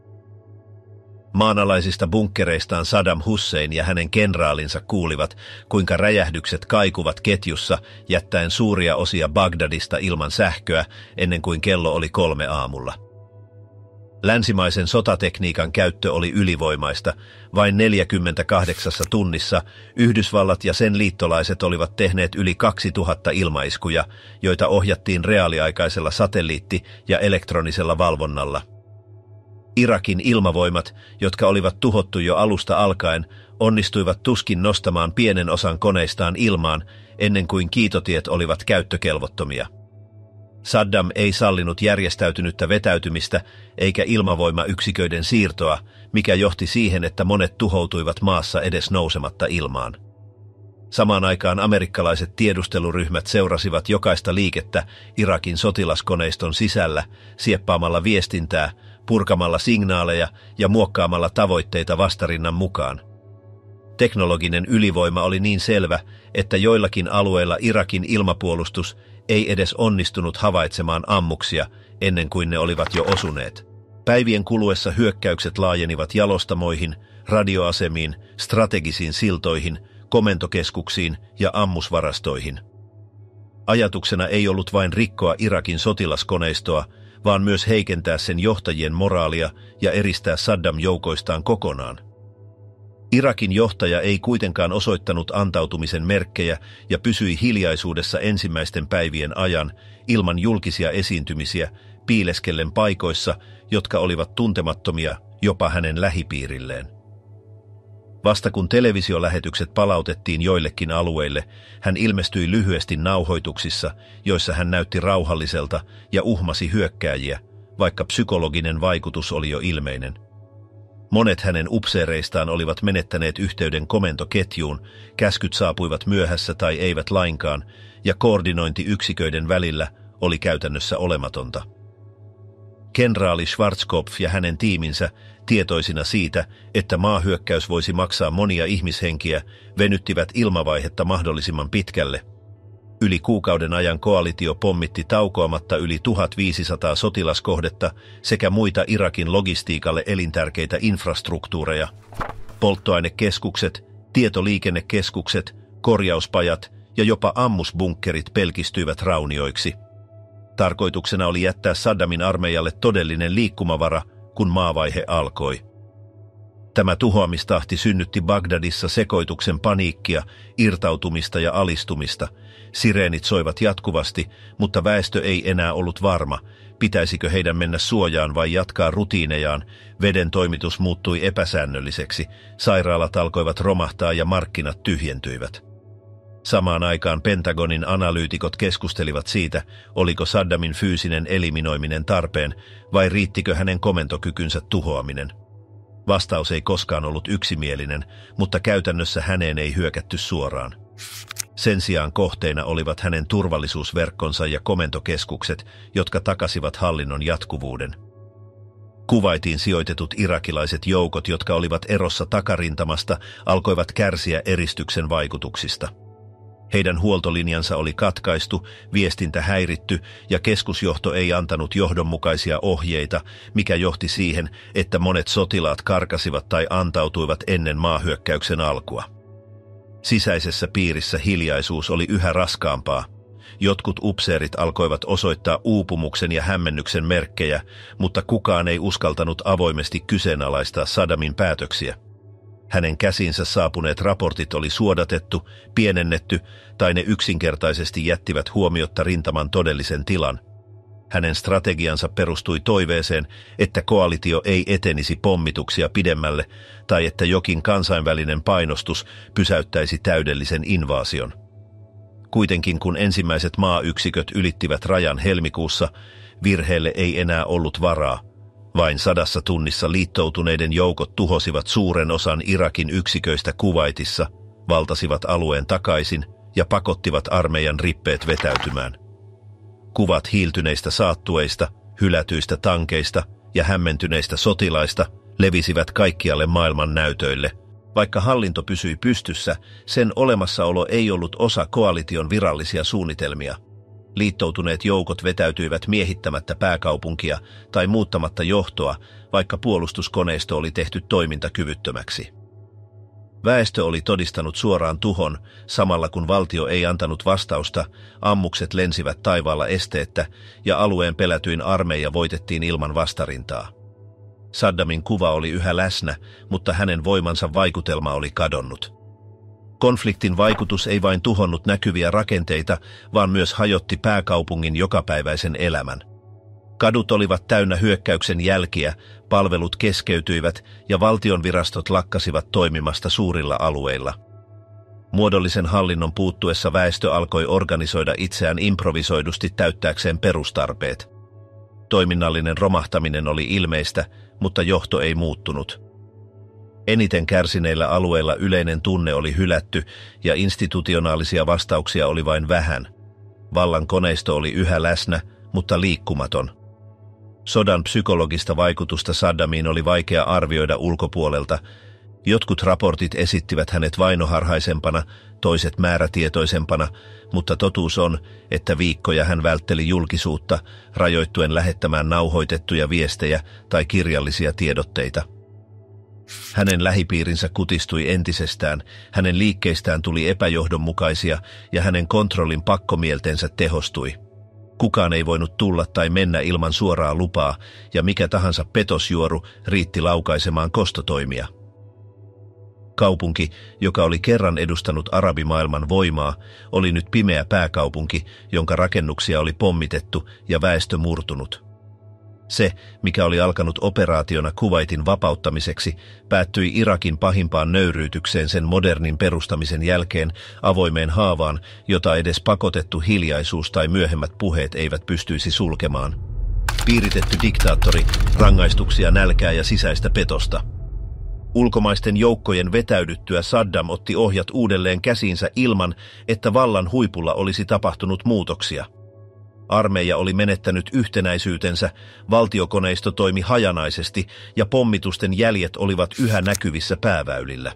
[SPEAKER 1] Maanalaisista bunkkereistaan Saddam Hussein ja hänen kenraalinsa kuulivat, kuinka räjähdykset kaikuvat ketjussa, jättäen suuria osia Bagdadista ilman sähköä ennen kuin kello oli 3 aamulla. Länsimaisen sotatekniikan käyttö oli ylivoimaista. Vain 48 tunnissa Yhdysvallat ja sen liittolaiset olivat tehneet yli 2000 ilmaiskuja, joita ohjattiin reaaliaikaisella satelliitti- ja elektronisella valvonnalla. Irakin ilmavoimat, jotka olivat tuhottu jo alusta alkaen, onnistuivat tuskin nostamaan pienen osan koneistaan ilmaan ennen kuin kiitotiet olivat käyttökelvottomia. Saddam ei sallinut järjestäytynyttä vetäytymistä eikä ilmavoimayksiköiden siirtoa, mikä johti siihen, että monet tuhoutuivat maassa edes nousematta ilmaan. Samaan aikaan amerikkalaiset tiedusteluryhmät seurasivat jokaista liikettä Irakin sotilaskoneiston sisällä, sieppaamalla viestintää, purkamalla signaaleja ja muokkaamalla tavoitteita vastarinnan mukaan. Teknologinen ylivoima oli niin selvä, että joillakin alueilla Irakin ilmapuolustus ei edes onnistunut havaitsemaan ammuksia ennen kuin ne olivat jo osuneet. Päivien kuluessa hyökkäykset laajenivat jalostamoihin, radioasemiin, strategisiin siltoihin, komentokeskuksiin ja ammusvarastoihin. Ajatuksena ei ollut vain rikkoa Irakin sotilaskoneistoa, vaan myös heikentää sen johtajien moraalia ja eristää Saddam joukoistaan kokonaan. Irakin johtaja ei kuitenkaan osoittanut antautumisen merkkejä ja pysyi hiljaisuudessa ensimmäisten päivien ajan ilman julkisia esiintymisiä, piileskellen paikoissa, jotka olivat tuntemattomia jopa hänen lähipiirilleen. Vasta kun televisiolähetykset palautettiin joillekin alueille, hän ilmestyi lyhyesti nauhoituksissa, joissa hän näytti rauhalliselta ja uhmasi hyökkääjiä, vaikka psykologinen vaikutus oli jo ilmeinen. Monet hänen upseereistaan olivat menettäneet yhteyden komentoketjuun, käskyt saapuivat myöhässä tai eivät lainkaan, ja koordinointi yksiköiden välillä oli käytännössä olematonta. Kenraali Schwarzkopf ja hänen tiiminsä, tietoisina siitä, että maahyökkäys voisi maksaa monia ihmishenkiä, venyttivät ilmavaihetta mahdollisimman pitkälle. Yli kuukauden ajan koalitio pommitti taukoamatta yli 1500 sotilaskohdetta sekä muita Irakin logistiikalle elintärkeitä infrastruktuureja. Polttoainekeskukset, tietoliikennekeskukset, korjauspajat ja jopa ammusbunkkerit pelkistyivät raunioiksi. Tarkoituksena oli jättää Saddamin armeijalle todellinen liikkumavara, kun maavaihe alkoi. Tämä tuhoamistahti synnytti Bagdadissa sekoituksen paniikkia, irtautumista ja alistumista. Sireenit soivat jatkuvasti, mutta väestö ei enää ollut varma, pitäisikö heidän mennä suojaan vai jatkaa rutiinejaan. Veden toimitus muuttui epäsäännölliseksi, sairaalat alkoivat romahtaa ja markkinat tyhjentyivät. Samaan aikaan Pentagonin analyytikot keskustelivat siitä, oliko Saddamin fyysinen eliminoiminen tarpeen vai riittikö hänen komentokykynsä tuhoaminen. Vastaus ei koskaan ollut yksimielinen, mutta käytännössä häneen ei hyökätty suoraan. Sen sijaan kohteina olivat hänen turvallisuusverkkonsa ja komentokeskukset, jotka takasivat hallinnon jatkuvuuden. Kuwaitiin sijoitetut irakilaiset joukot, jotka olivat erossa takarintamasta, alkoivat kärsiä eristyksen vaikutuksista. Heidän huoltolinjansa oli katkaistu, viestintä häiritty ja keskusjohto ei antanut johdonmukaisia ohjeita, mikä johti siihen, että monet sotilaat karkasivat tai antautuivat ennen maahyökkäyksen alkua. Sisäisessä piirissä hiljaisuus oli yhä raskaampaa. Jotkut upseerit alkoivat osoittaa uupumuksen ja hämmennyksen merkkejä, mutta kukaan ei uskaltanut avoimesti kyseenalaistaa Saddamin päätöksiä. Hänen käsinsä saapuneet raportit oli suodatettu, pienennetty tai ne yksinkertaisesti jättivät huomiotta rintaman todellisen tilan. Hänen strategiansa perustui toiveeseen, että koalitio ei etenisi pommituksia pidemmälle tai että jokin kansainvälinen painostus pysäyttäisi täydellisen invaasion. Kuitenkin kun ensimmäiset maayksiköt ylittivät rajan helmikuussa, virheelle ei enää ollut varaa. Vain 100 tunnissa liittoutuneiden joukot tuhosivat suuren osan Irakin yksiköistä Kuwaitissa, valtasivat alueen takaisin ja pakottivat armeijan rippeet vetäytymään. Kuvat hiiltyneistä saattueista, hylätyistä tankeista ja hämmentyneistä sotilaista levisivät kaikkialle maailman näytöille. Vaikka hallinto pysyi pystyssä, sen olemassaolo ei ollut osa koalition virallisia suunnitelmia. Liittoutuneet joukot vetäytyivät miehittämättä pääkaupunkia tai muuttamatta johtoa, vaikka puolustuskoneisto oli tehty toimintakyvyttömäksi. Väestö oli todistanut suoraan tuhon, samalla kun valtio ei antanut vastausta, ammukset lensivät taivaalla esteettä ja alueen pelätyin armeija voitettiin ilman vastarintaa. Saddamin kuva oli yhä läsnä, mutta hänen voimansa vaikutelma oli kadonnut. Konfliktin vaikutus ei vain tuhonnut näkyviä rakenteita, vaan myös hajotti pääkaupungin jokapäiväisen elämän. Kadut olivat täynnä hyökkäyksen jälkiä, palvelut keskeytyivät ja valtionvirastot lakkasivat toimimasta suurilla alueilla. Muodollisen hallinnon puuttuessa väestö alkoi organisoida itseään improvisoidusti täyttääkseen perustarpeet. Toiminnallinen romahtaminen oli ilmeistä, mutta johto ei muuttunut. Eniten kärsineillä alueilla yleinen tunne oli hylätty ja institutionaalisia vastauksia oli vain vähän. Vallan koneisto oli yhä läsnä, mutta liikkumaton. Sodan psykologista vaikutusta Saddamiin oli vaikea arvioida ulkopuolelta. Jotkut raportit esittivät hänet vainoharhaisempana, toiset määrätietoisempana, mutta totuus on, että viikkoja hän vältteli julkisuutta, rajoittuen lähettämään nauhoitettuja viestejä tai kirjallisia tiedotteita. Hänen lähipiirinsä kutistui entisestään, hänen liikkeistään tuli epäjohdonmukaisia ja hänen kontrollin pakkomielteensä tehostui. Kukaan ei voinut tulla tai mennä ilman suoraa lupaa, ja mikä tahansa petosjuoru riitti laukaisemaan kostotoimia. Kaupunki, joka oli kerran edustanut arabimaailman voimaa, oli nyt pimeä pääkaupunki, jonka rakennuksia oli pommitettu ja väestö murtunut. Se, mikä oli alkanut operaationa Kuwaitin vapauttamiseksi, päättyi Irakin pahimpaan nöyryytykseen sen modernin perustamisen jälkeen avoimeen haavaan, jota edes pakotettu hiljaisuus tai myöhemmät puheet eivät pystyisi sulkemaan. Piiritetty diktaattori, rangaistuksia, nälkää ja sisäistä petosta. Ulkomaisten joukkojen vetäydyttyä Saddam otti ohjat uudelleen käsiinsä ilman, että vallan huipulla olisi tapahtunut muutoksia. Armeija oli menettänyt yhtenäisyytensä, valtiokoneisto toimi hajanaisesti ja pommitusten jäljet olivat yhä näkyvissä pääväylillä.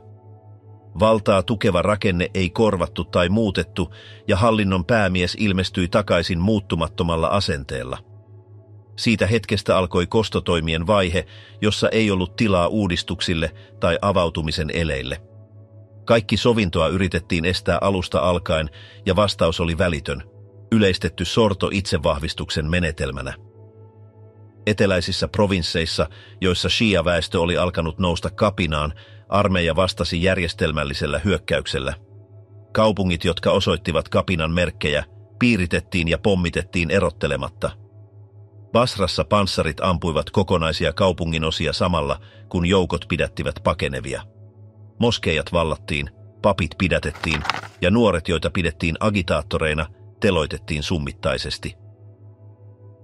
[SPEAKER 1] Valtaa tukeva rakenne ei korvattu tai muutettu ja hallinnon päämies ilmestyi takaisin muuttumattomalla asenteella. Siitä hetkestä alkoi kostotoimien vaihe, jossa ei ollut tilaa uudistuksille tai avautumisen eleille. Kaikki sovintoa yritettiin estää alusta alkaen ja vastaus oli välitön, yleistetty sorto itsevahvistuksen menetelmänä. Eteläisissä provinsseissa, joissa shia-väestö oli alkanut nousta kapinaan, armeija vastasi järjestelmällisellä hyökkäyksellä. Kaupungit, jotka osoittivat kapinan merkkejä, piiritettiin ja pommitettiin erottelematta. Basrassa panssarit ampuivat kokonaisia kaupunginosia samalla, kun joukot pidättivät pakenevia. Moskeijat vallattiin, papit pidätettiin ja nuoret, joita pidettiin agitaattoreina, teloitettiin summittaisesti.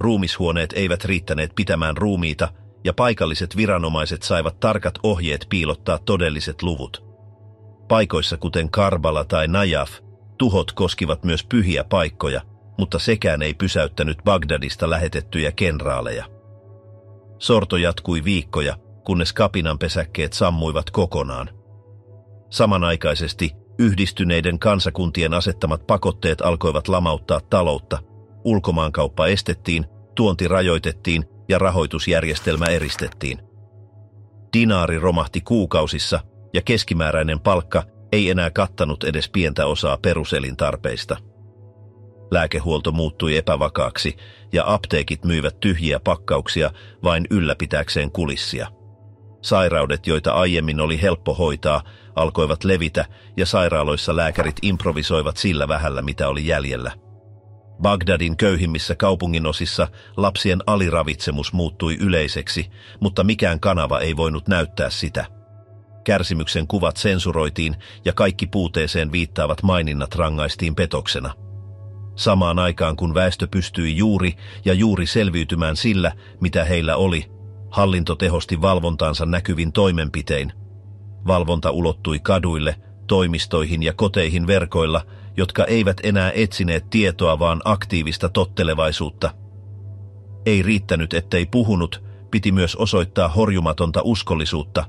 [SPEAKER 1] Ruumishuoneet eivät riittäneet pitämään ruumiita ja paikalliset viranomaiset saivat tarkat ohjeet piilottaa todelliset luvut. Paikoissa kuten Karbala tai Najaf, tuhot koskivat myös pyhiä paikkoja, mutta sekään ei pysäyttänyt Bagdadista lähetettyjä kenraaleja. Sorto jatkui viikkoja, kunnes kapinan pesäkkeet sammuivat kokonaan. Samanaikaisesti yhdistyneiden kansakuntien asettamat pakotteet alkoivat lamauttaa taloutta, ulkomaankauppa estettiin, tuonti rajoitettiin ja rahoitusjärjestelmä eristettiin. Dinaari romahti kuukausissa ja keskimääräinen palkka ei enää kattanut edes pientä osaa peruselintarpeista. Lääkehuolto muuttui epävakaaksi ja apteekit myivät tyhjiä pakkauksia vain ylläpitääkseen kulissia. Sairaudet, joita aiemmin oli helppo hoitaa, alkoivat levitä ja sairaaloissa lääkärit improvisoivat sillä vähällä, mitä oli jäljellä. Bagdadin köyhimmissä kaupunginosissa lapsien aliravitsemus muuttui yleiseksi, mutta mikään kanava ei voinut näyttää sitä. Kärsimyksen kuvat sensuroitiin ja kaikki puuteeseen viittaavat maininnat rangaistiin petoksena. Samaan aikaan kun väestö pystyi juuri selviytymään sillä, mitä heillä oli, hallinto tehosti valvontaansa näkyvin toimenpitein. Valvonta ulottui kaduille, toimistoihin ja koteihin verkoilla, jotka eivät enää etsineet tietoa, vaan aktiivista tottelevaisuutta. Ei riittänyt, ettei puhunut, piti myös osoittaa horjumatonta uskollisuutta.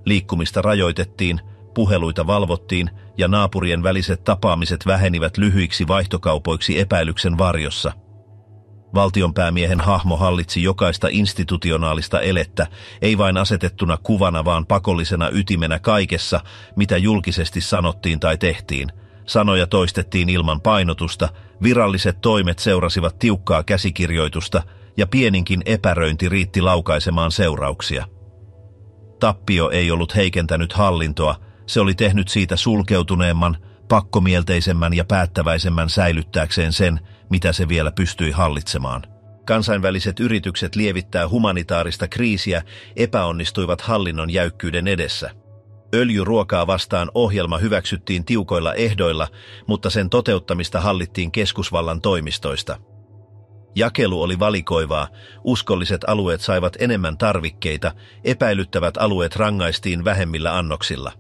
[SPEAKER 1] Liikkumista rajoitettiin, puheluita valvottiin ja naapurien väliset tapaamiset vähenivät lyhyiksi vaihtokaupoiksi epäilyksen varjossa. Valtionpäämiehen hahmo hallitsi jokaista institutionaalista elettä, ei vain asetettuna kuvana, vaan pakollisena ytimenä kaikessa, mitä julkisesti sanottiin tai tehtiin. Sanoja toistettiin ilman painotusta, viralliset toimet seurasivat tiukkaa käsikirjoitusta ja pieninkin epäröinti riitti laukaisemaan seurauksia. Tappio ei ollut heikentänyt hallintoa, se oli tehnyt siitä sulkeutuneemman, pakkomielteisemmän ja päättäväisemmän säilyttääkseen sen, mitä se vielä pystyi hallitsemaan. Kansainväliset yritykset lievittää humanitaarista kriisiä epäonnistuivat hallinnon jäykkyyden edessä. Öljyruokaa vastaan ohjelma hyväksyttiin tiukoilla ehdoilla, mutta sen toteuttamista hallittiin keskusvallan toimistoista. Jakelu oli valikoivaa, uskolliset alueet saivat enemmän tarvikkeita, epäilyttävät alueet rangaistiin vähemmillä annoksilla.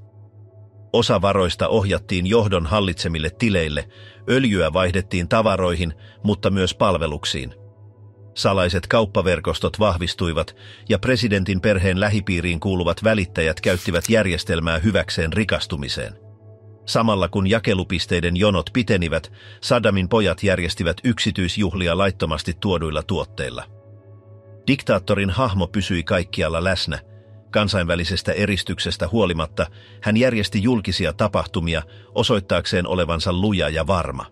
[SPEAKER 1] Osa varoista ohjattiin johdon hallitsemille tileille, öljyä vaihdettiin tavaroihin, mutta myös palveluksiin. Salaiset kauppaverkostot vahvistuivat ja presidentin perheen lähipiiriin kuuluvat välittäjät käyttivät järjestelmää hyväkseen rikastumiseen. Samalla kun jakelupisteiden jonot pitenivät, Saddamin pojat järjestivät yksityisjuhlia laittomasti tuoduilla tuotteilla. Diktaattorin hahmo pysyi kaikkialla läsnä. Kansainvälisestä eristyksestä huolimatta hän järjesti julkisia tapahtumia osoittaakseen olevansa luja ja varma.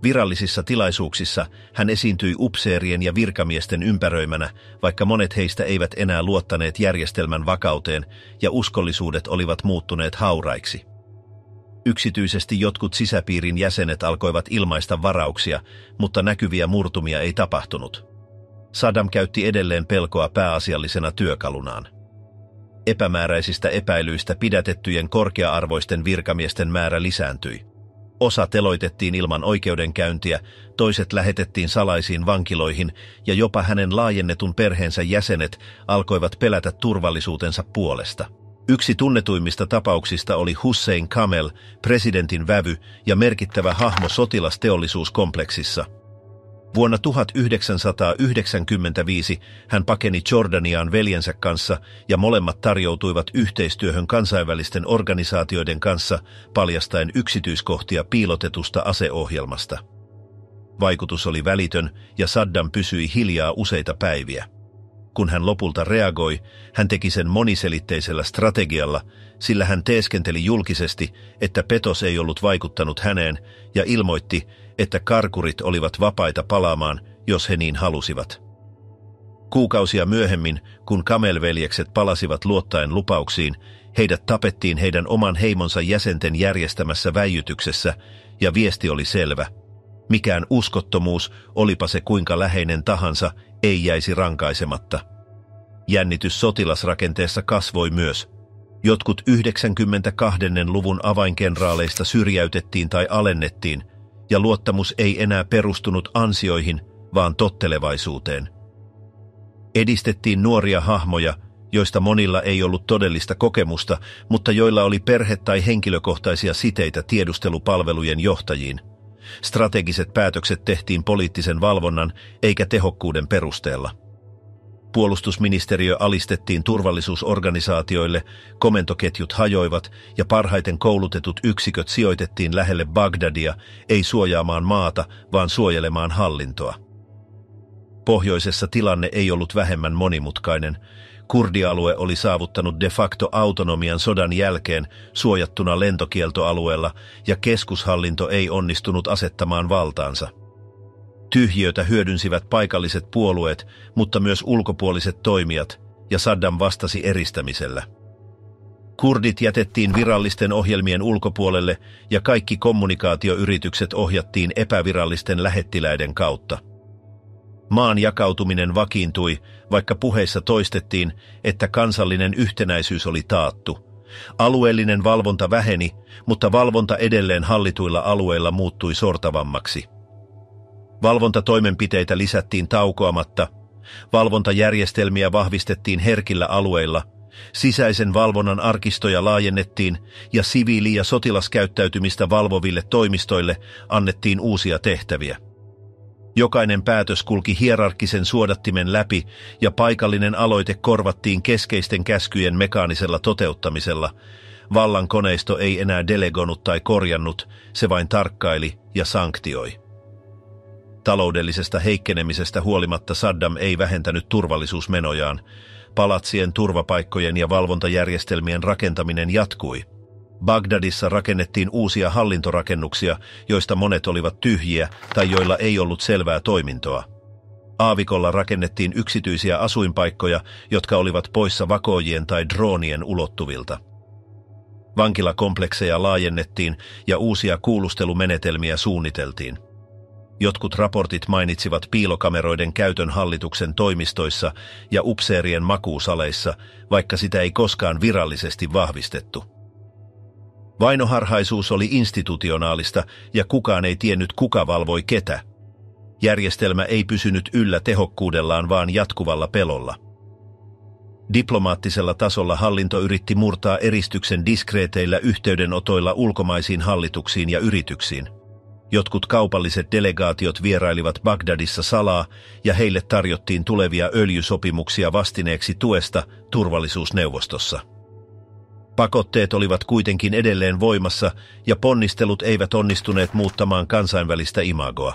[SPEAKER 1] Virallisissa tilaisuuksissa hän esiintyi upseerien ja virkamiesten ympäröimänä, vaikka monet heistä eivät enää luottaneet järjestelmän vakauteen ja uskollisuudet olivat muuttuneet hauraiksi. Yksityisesti jotkut sisäpiirin jäsenet alkoivat ilmaista varauksia, mutta näkyviä murtumia ei tapahtunut. Saddam käytti edelleen pelkoa pääasiallisena työkalunaan. Epämääräisistä epäilyistä pidätettyjen korkea-arvoisten virkamiesten määrä lisääntyi. Osa teloitettiin ilman oikeudenkäyntiä, toiset lähetettiin salaisiin vankiloihin ja jopa hänen laajennetun perheensä jäsenet alkoivat pelätä turvallisuutensa puolesta. Yksi tunnetuimmista tapauksista oli Hussein Kamel, presidentin vävy ja merkittävä hahmo sotilasteollisuuskompleksissa. Vuonna 1995 hän pakeni Jordaniaan veljensä kanssa ja molemmat tarjoutuivat yhteistyöhön kansainvälisten organisaatioiden kanssa paljastaen yksityiskohtia piilotetusta aseohjelmasta. Vaikutus oli välitön ja Saddam pysyi hiljaa useita päiviä. Kun hän lopulta reagoi, hän teki sen moniselitteisellä strategialla, sillä hän teeskenteli julkisesti, että petos ei ollut vaikuttanut häneen ja ilmoitti, että karkurit olivat vapaita palaamaan, jos he niin halusivat. Kuukausia myöhemmin, kun Kamel-veljekset palasivat luottaen lupauksiin, heidät tapettiin heidän oman heimonsa jäsenten järjestämässä väijytyksessä, ja viesti oli selvä. Mikään uskottomuus, olipa se kuinka läheinen tahansa, ei jäisi rankaisematta. Jännitys sotilasrakenteessa kasvoi myös. Jotkut 92. luvun avainkenraaleista syrjäytettiin tai alennettiin, ja luottamus ei enää perustunut ansioihin, vaan tottelevaisuuteen. Edistettiin nuoria hahmoja, joista monilla ei ollut todellista kokemusta, mutta joilla oli perhe- tai henkilökohtaisia siteitä tiedustelupalvelujen johtajiin. Strategiset päätökset tehtiin poliittisen valvonnan eikä tehokkuuden perusteella. Puolustusministeriö alistettiin turvallisuusorganisaatioille, komentoketjut hajoivat ja parhaiten koulutetut yksiköt sijoitettiin lähelle Bagdadia, ei suojaamaan maata, vaan suojelemaan hallintoa. Pohjoisessa tilanne ei ollut vähemmän monimutkainen. Kurdialue oli saavuttanut de facto autonomian sodan jälkeen suojattuna lentokieltoalueella ja keskushallinto ei onnistunut asettamaan valtaansa. Tyhjiötä hyödynsivät paikalliset puolueet, mutta myös ulkopuoliset toimijat, ja Saddam vastasi eristämisellä. Kurdit jätettiin virallisten ohjelmien ulkopuolelle ja kaikki kommunikaatioyritykset ohjattiin epävirallisten lähettiläiden kautta. Maan jakautuminen vakiintui, vaikka puheissa toistettiin, että kansallinen yhtenäisyys oli taattu. Alueellinen valvonta väheni, mutta valvonta edelleen hallituilla alueilla muuttui sortavammaksi. Valvontatoimenpiteitä lisättiin taukoamatta, valvontajärjestelmiä vahvistettiin herkillä alueilla, sisäisen valvonnan arkistoja laajennettiin ja siviili- ja sotilaskäyttäytymistä valvoville toimistoille annettiin uusia tehtäviä. Jokainen päätös kulki hierarkkisen suodattimen läpi ja paikallinen aloite korvattiin keskeisten käskyjen mekaanisella toteuttamisella. Vallan koneisto ei enää delegoinut tai korjannut, se vain tarkkaili ja sanktioi. Taloudellisesta heikkenemisestä huolimatta Saddam ei vähentänyt turvallisuusmenojaan. Palatsien, turvapaikkojen ja valvontajärjestelmien rakentaminen jatkui. Bagdadissa rakennettiin uusia hallintorakennuksia, joista monet olivat tyhjiä tai joilla ei ollut selvää toimintoa. Aavikolla rakennettiin yksityisiä asuinpaikkoja, jotka olivat poissa vakoojien tai droonien ulottuvilta. Vankilakomplekseja laajennettiin ja uusia kuulustelumenetelmiä suunniteltiin. Jotkut raportit mainitsivat piilokameroiden käytön hallituksen toimistoissa ja upseerien makuusaleissa, vaikka sitä ei koskaan virallisesti vahvistettu. Vainoharhaisuus oli institutionaalista ja kukaan ei tiennyt, kuka valvoi ketä. Järjestelmä ei pysynyt yllä tehokkuudellaan, vaan jatkuvalla pelolla. Diplomaattisella tasolla hallinto yritti murtaa eristyksen diskreeteillä yhteydenotoilla ulkomaisiin hallituksiin ja yrityksiin. Jotkut kaupalliset delegaatiot vierailivat Bagdadissa salaa ja heille tarjottiin tulevia öljysopimuksia vastineeksi tuesta turvallisuusneuvostossa. Pakotteet olivat kuitenkin edelleen voimassa ja ponnistelut eivät onnistuneet muuttamaan kansainvälistä imagoa.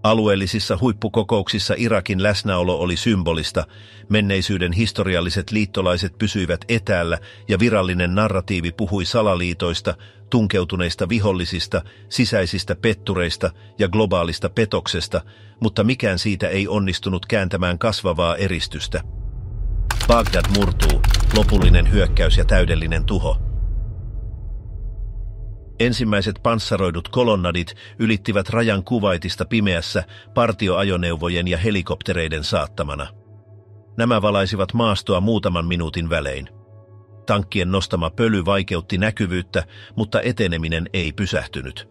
[SPEAKER 1] Alueellisissa huippukokouksissa Irakin läsnäolo oli symbolista, menneisyyden historialliset liittolaiset pysyivät etäällä ja virallinen narratiivi puhui salaliitoista, tunkeutuneista vihollisista, sisäisistä pettureista ja globaalista petoksesta, mutta mikään siitä ei onnistunut kääntämään kasvavaa eristystä. Bagdad murtuu, lopullinen hyökkäys ja täydellinen tuho. Ensimmäiset panssaroidut kolonnadit ylittivät rajan Kuwaitista pimeässä partioajoneuvojen ja helikoptereiden saattamana. Nämä valaisivat maastoa muutaman minuutin välein. Tankkien nostama pöly vaikeutti näkyvyyttä, mutta eteneminen ei pysähtynyt.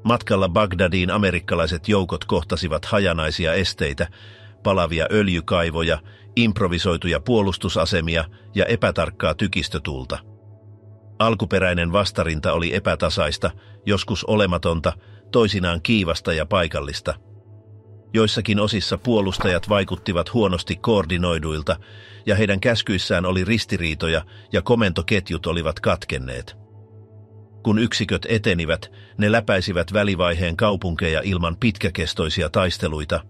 [SPEAKER 1] Matkalla Bagdadiin amerikkalaiset joukot kohtasivat hajanaisia esteitä, palavia öljykaivoja, improvisoituja puolustusasemia ja epätarkkaa tykistötulta. Alkuperäinen vastarinta oli epätasaista, joskus olematonta, toisinaan kiivasta ja paikallista. Joissakin osissa puolustajat vaikuttivat huonosti koordinoiduilta, ja heidän käskyissään oli ristiriitoja ja komentoketjut olivat katkenneet. Kun yksiköt etenivät, ne läpäisivät välivaiheen kaupunkeja ilman pitkäkestoisia taisteluita.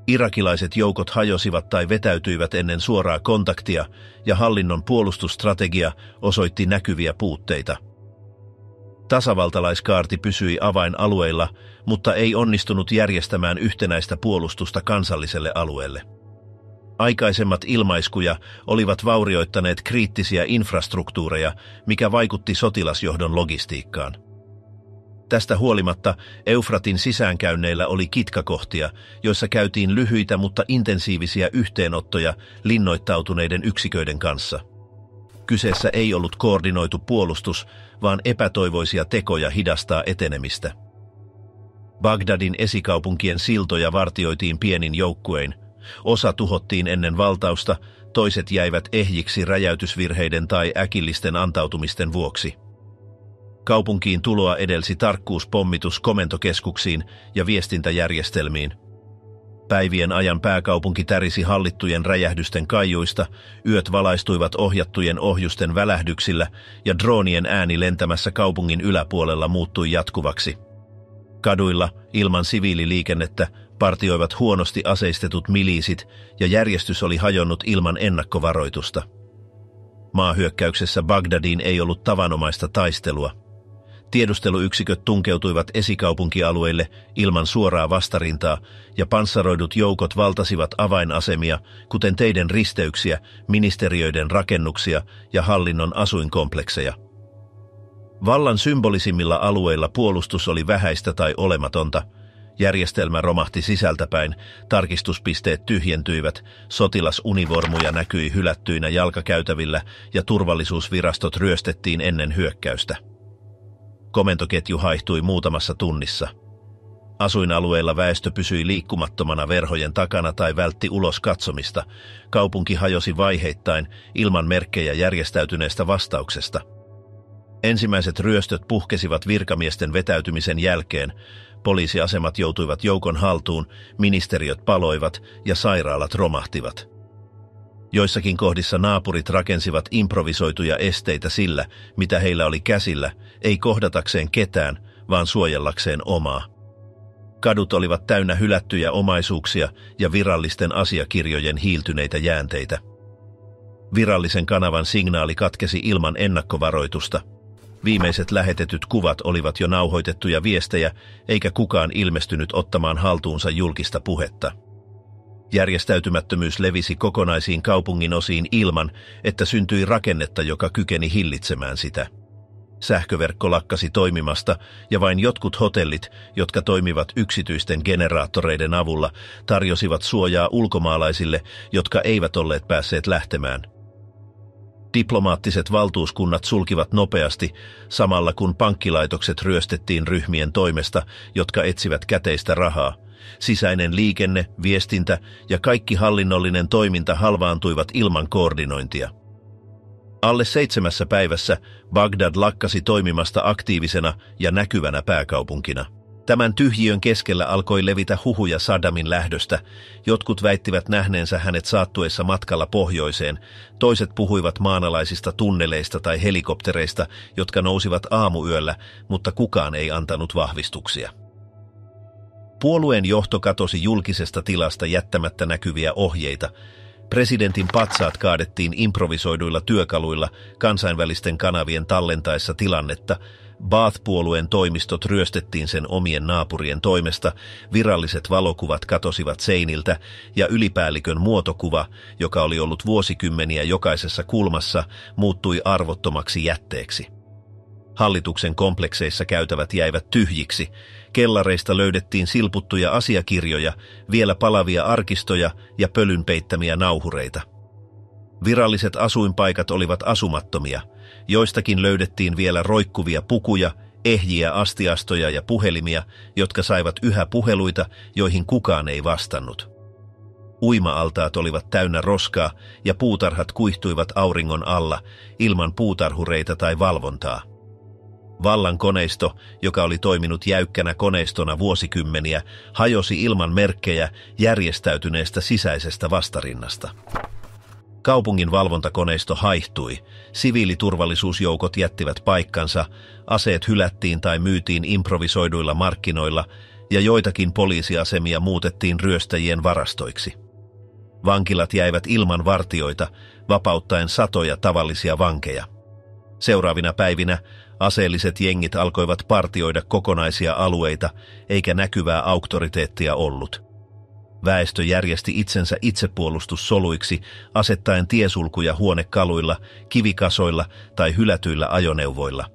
[SPEAKER 1] Irakilaiset joukot hajosivat tai vetäytyivät ennen suoraa kontaktia, ja hallinnon puolustusstrategia osoitti näkyviä puutteita. Tasavaltalaiskaarti pysyi avainalueilla, mutta ei onnistunut järjestämään yhtenäistä puolustusta kansalliselle alueelle. Aikaisemmat ilmaiskuja olivat vaurioittaneet kriittisiä infrastruktuureja, mikä vaikutti sotilasjohdon logistiikkaan. Tästä huolimatta Eufratin sisäänkäynneillä oli kitkakohtia, joissa käytiin lyhyitä mutta intensiivisiä yhteenottoja linnoittautuneiden yksiköiden kanssa. Kyseessä ei ollut koordinoitu puolustus, vaan epätoivoisia tekoja hidastaa etenemistä. Bagdadin esikaupunkien siltoja vartioitiin pienin joukkuein. Osa tuhottiin ennen valtausta, toiset jäivät ehjiksi räjäytysvirheiden tai äkillisten antautumisten vuoksi. Kaupunkiin tuloa edelsi tarkkuuspommitus komentokeskuksiin ja viestintäjärjestelmiin. Päivien ajan pääkaupunki tärisi hallittujen räjähdysten kaiuista, yöt valaistuivat ohjattujen ohjusten välähdyksillä ja droonien ääni lentämässä kaupungin yläpuolella muuttui jatkuvaksi. Kaduilla, ilman siviililiikennettä, partioivat huonosti aseistetut miliisit ja järjestys oli hajonnut ilman ennakkovaroitusta. Maahyökkäyksessä Bagdadiin ei ollut tavanomaista taistelua. Tiedusteluyksiköt tunkeutuivat esikaupunkialueille ilman suoraa vastarintaa ja panssaroidut joukot valtasivat avainasemia, kuten teiden risteyksiä, ministeriöiden rakennuksia ja hallinnon asuinkomplekseja. Vallan symbolisimmilla alueilla puolustus oli vähäistä tai olematonta. Järjestelmä romahti sisältäpäin, tarkistuspisteet tyhjentyivät, sotilasunivormuja näkyi hylättyinä jalkakäytävillä ja turvallisuusvirastot ryöstettiin ennen hyökkäystä. Komentoketju haihtui muutamassa tunnissa. Asuinalueilla väestö pysyi liikkumattomana verhojen takana tai vältti ulos katsomista. Kaupunki hajosi vaiheittain ilman merkkejä järjestäytyneestä vastauksesta. Ensimmäiset ryöstöt puhkesivat virkamiesten vetäytymisen jälkeen. Poliisiasemat joutuivat joukon haltuun, ministeriöt paloivat ja sairaalat romahtivat. Joissakin kohdissa naapurit rakensivat improvisoituja esteitä sillä, mitä heillä oli käsillä, ei kohdatakseen ketään, vaan suojellakseen omaa. Kadut olivat täynnä hylättyjä omaisuuksia ja virallisten asiakirjojen hiiltyneitä jäänteitä. Virallisen kanavan signaali katkesi ilman ennakkovaroitusta. Viimeiset lähetetyt kuvat olivat jo nauhoitettuja viestejä, eikä kukaan ilmestynyt ottamaan haltuunsa julkista puhetta. Järjestäytymättömyys levisi kokonaisiin kaupungin osiin ilman, että syntyi rakennetta, joka kykeni hillitsemään sitä. Sähköverkko lakkasi toimimasta ja vain jotkut hotellit, jotka toimivat yksityisten generaattoreiden avulla, tarjosivat suojaa ulkomaalaisille, jotka eivät olleet päässeet lähtemään. Diplomaattiset valtuuskunnat sulkivat nopeasti, samalla kun pankkilaitokset ryöstettiin ryhmien toimesta, jotka etsivät käteistä rahaa. Sisäinen liikenne, viestintä ja kaikki hallinnollinen toiminta halvaantuivat ilman koordinointia. Alle 7 päivässä Bagdad lakkasi toimimasta aktiivisena ja näkyvänä pääkaupunkina. Tämän tyhjiön keskellä alkoi levitä huhuja Saddamin lähdöstä. Jotkut väittivät nähneensä hänet saattuessa matkalla pohjoiseen, toiset puhuivat maanalaisista tunneleista tai helikoptereista, jotka nousivat aamuyöllä, mutta kukaan ei antanut vahvistuksia. Puolueen johto katosi julkisesta tilasta jättämättä näkyviä ohjeita. Presidentin patsaat kaadettiin improvisoiduilla työkaluilla kansainvälisten kanavien tallentaessa tilannetta. Baath-puolueen toimistot ryöstettiin sen omien naapurien toimesta, viralliset valokuvat katosivat seiniltä ja ylipäällikön muotokuva, joka oli ollut vuosikymmeniä jokaisessa kulmassa, muuttui arvottomaksi jätteeksi. Hallituksen komplekseissa käytävät jäivät tyhjiksi. Kellareista löydettiin silputtuja asiakirjoja, vielä palavia arkistoja ja pölyn peittämiä nauhureita. Viralliset asuinpaikat olivat asumattomia. Joistakin löydettiin vielä roikkuvia pukuja, ehjiä astiastoja ja puhelimia, jotka saivat yhä puheluita, joihin kukaan ei vastannut. Uima-altaat olivat täynnä roskaa ja puutarhat kuihtuivat auringon alla ilman puutarhureita tai valvontaa. Vallan koneisto, joka oli toiminut jäykkänä koneistona vuosikymmeniä, hajosi ilman merkkejä järjestäytyneestä sisäisestä vastarinnasta. Kaupungin valvontakoneisto haihtui, siviiliturvallisuusjoukot jättivät paikkansa, aseet hylättiin tai myytiin improvisoiduilla markkinoilla ja joitakin poliisiasemia muutettiin ryöstäjien varastoiksi. Vankilat jäivät ilman vartijoita, vapauttaen satoja tavallisia vankeja. Seuraavina päivinä aseelliset jengit alkoivat partioida kokonaisia alueita, eikä näkyvää auktoriteettia ollut. Väestö järjesti itsensä itsepuolustussoluiksi, asettaen tiesulkuja huonekaluilla, kivikasoilla tai hylätyillä ajoneuvoilla.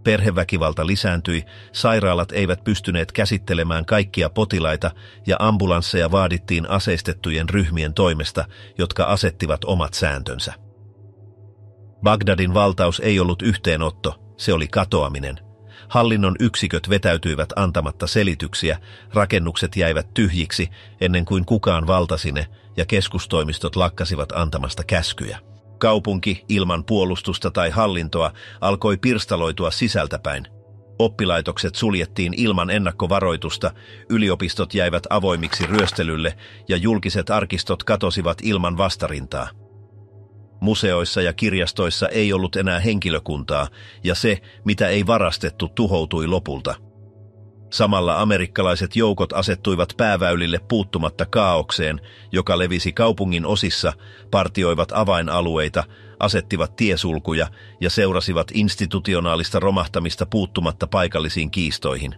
[SPEAKER 1] Perheväkivalta lisääntyi, sairaalat eivät pystyneet käsittelemään kaikkia potilaita ja ambulansseja vaadittiin aseistettujen ryhmien toimesta, jotka asettivat omat sääntönsä. Bagdadin valtaus ei ollut yhteenotto, se oli katoaminen. Hallinnon yksiköt vetäytyivät antamatta selityksiä, rakennukset jäivät tyhjiksi ennen kuin kukaan valtasi ne ja keskustoimistot lakkasivat antamasta käskyjä. Kaupunki ilman puolustusta tai hallintoa alkoi pirstaloitua sisältäpäin. Oppilaitokset suljettiin ilman ennakkovaroitusta, yliopistot jäivät avoimiksi ryöstelylle ja julkiset arkistot katosivat ilman vastarintaa. Museoissa ja kirjastoissa ei ollut enää henkilökuntaa, ja se, mitä ei varastettu, tuhoutui lopulta. Samalla amerikkalaiset joukot asettuivat pääväylille puuttumatta kaaukseen, joka levisi kaupungin osissa, partioivat avainalueita, asettivat tiesulkuja ja seurasivat institutionaalista romahtamista puuttumatta paikallisiin kiistoihin.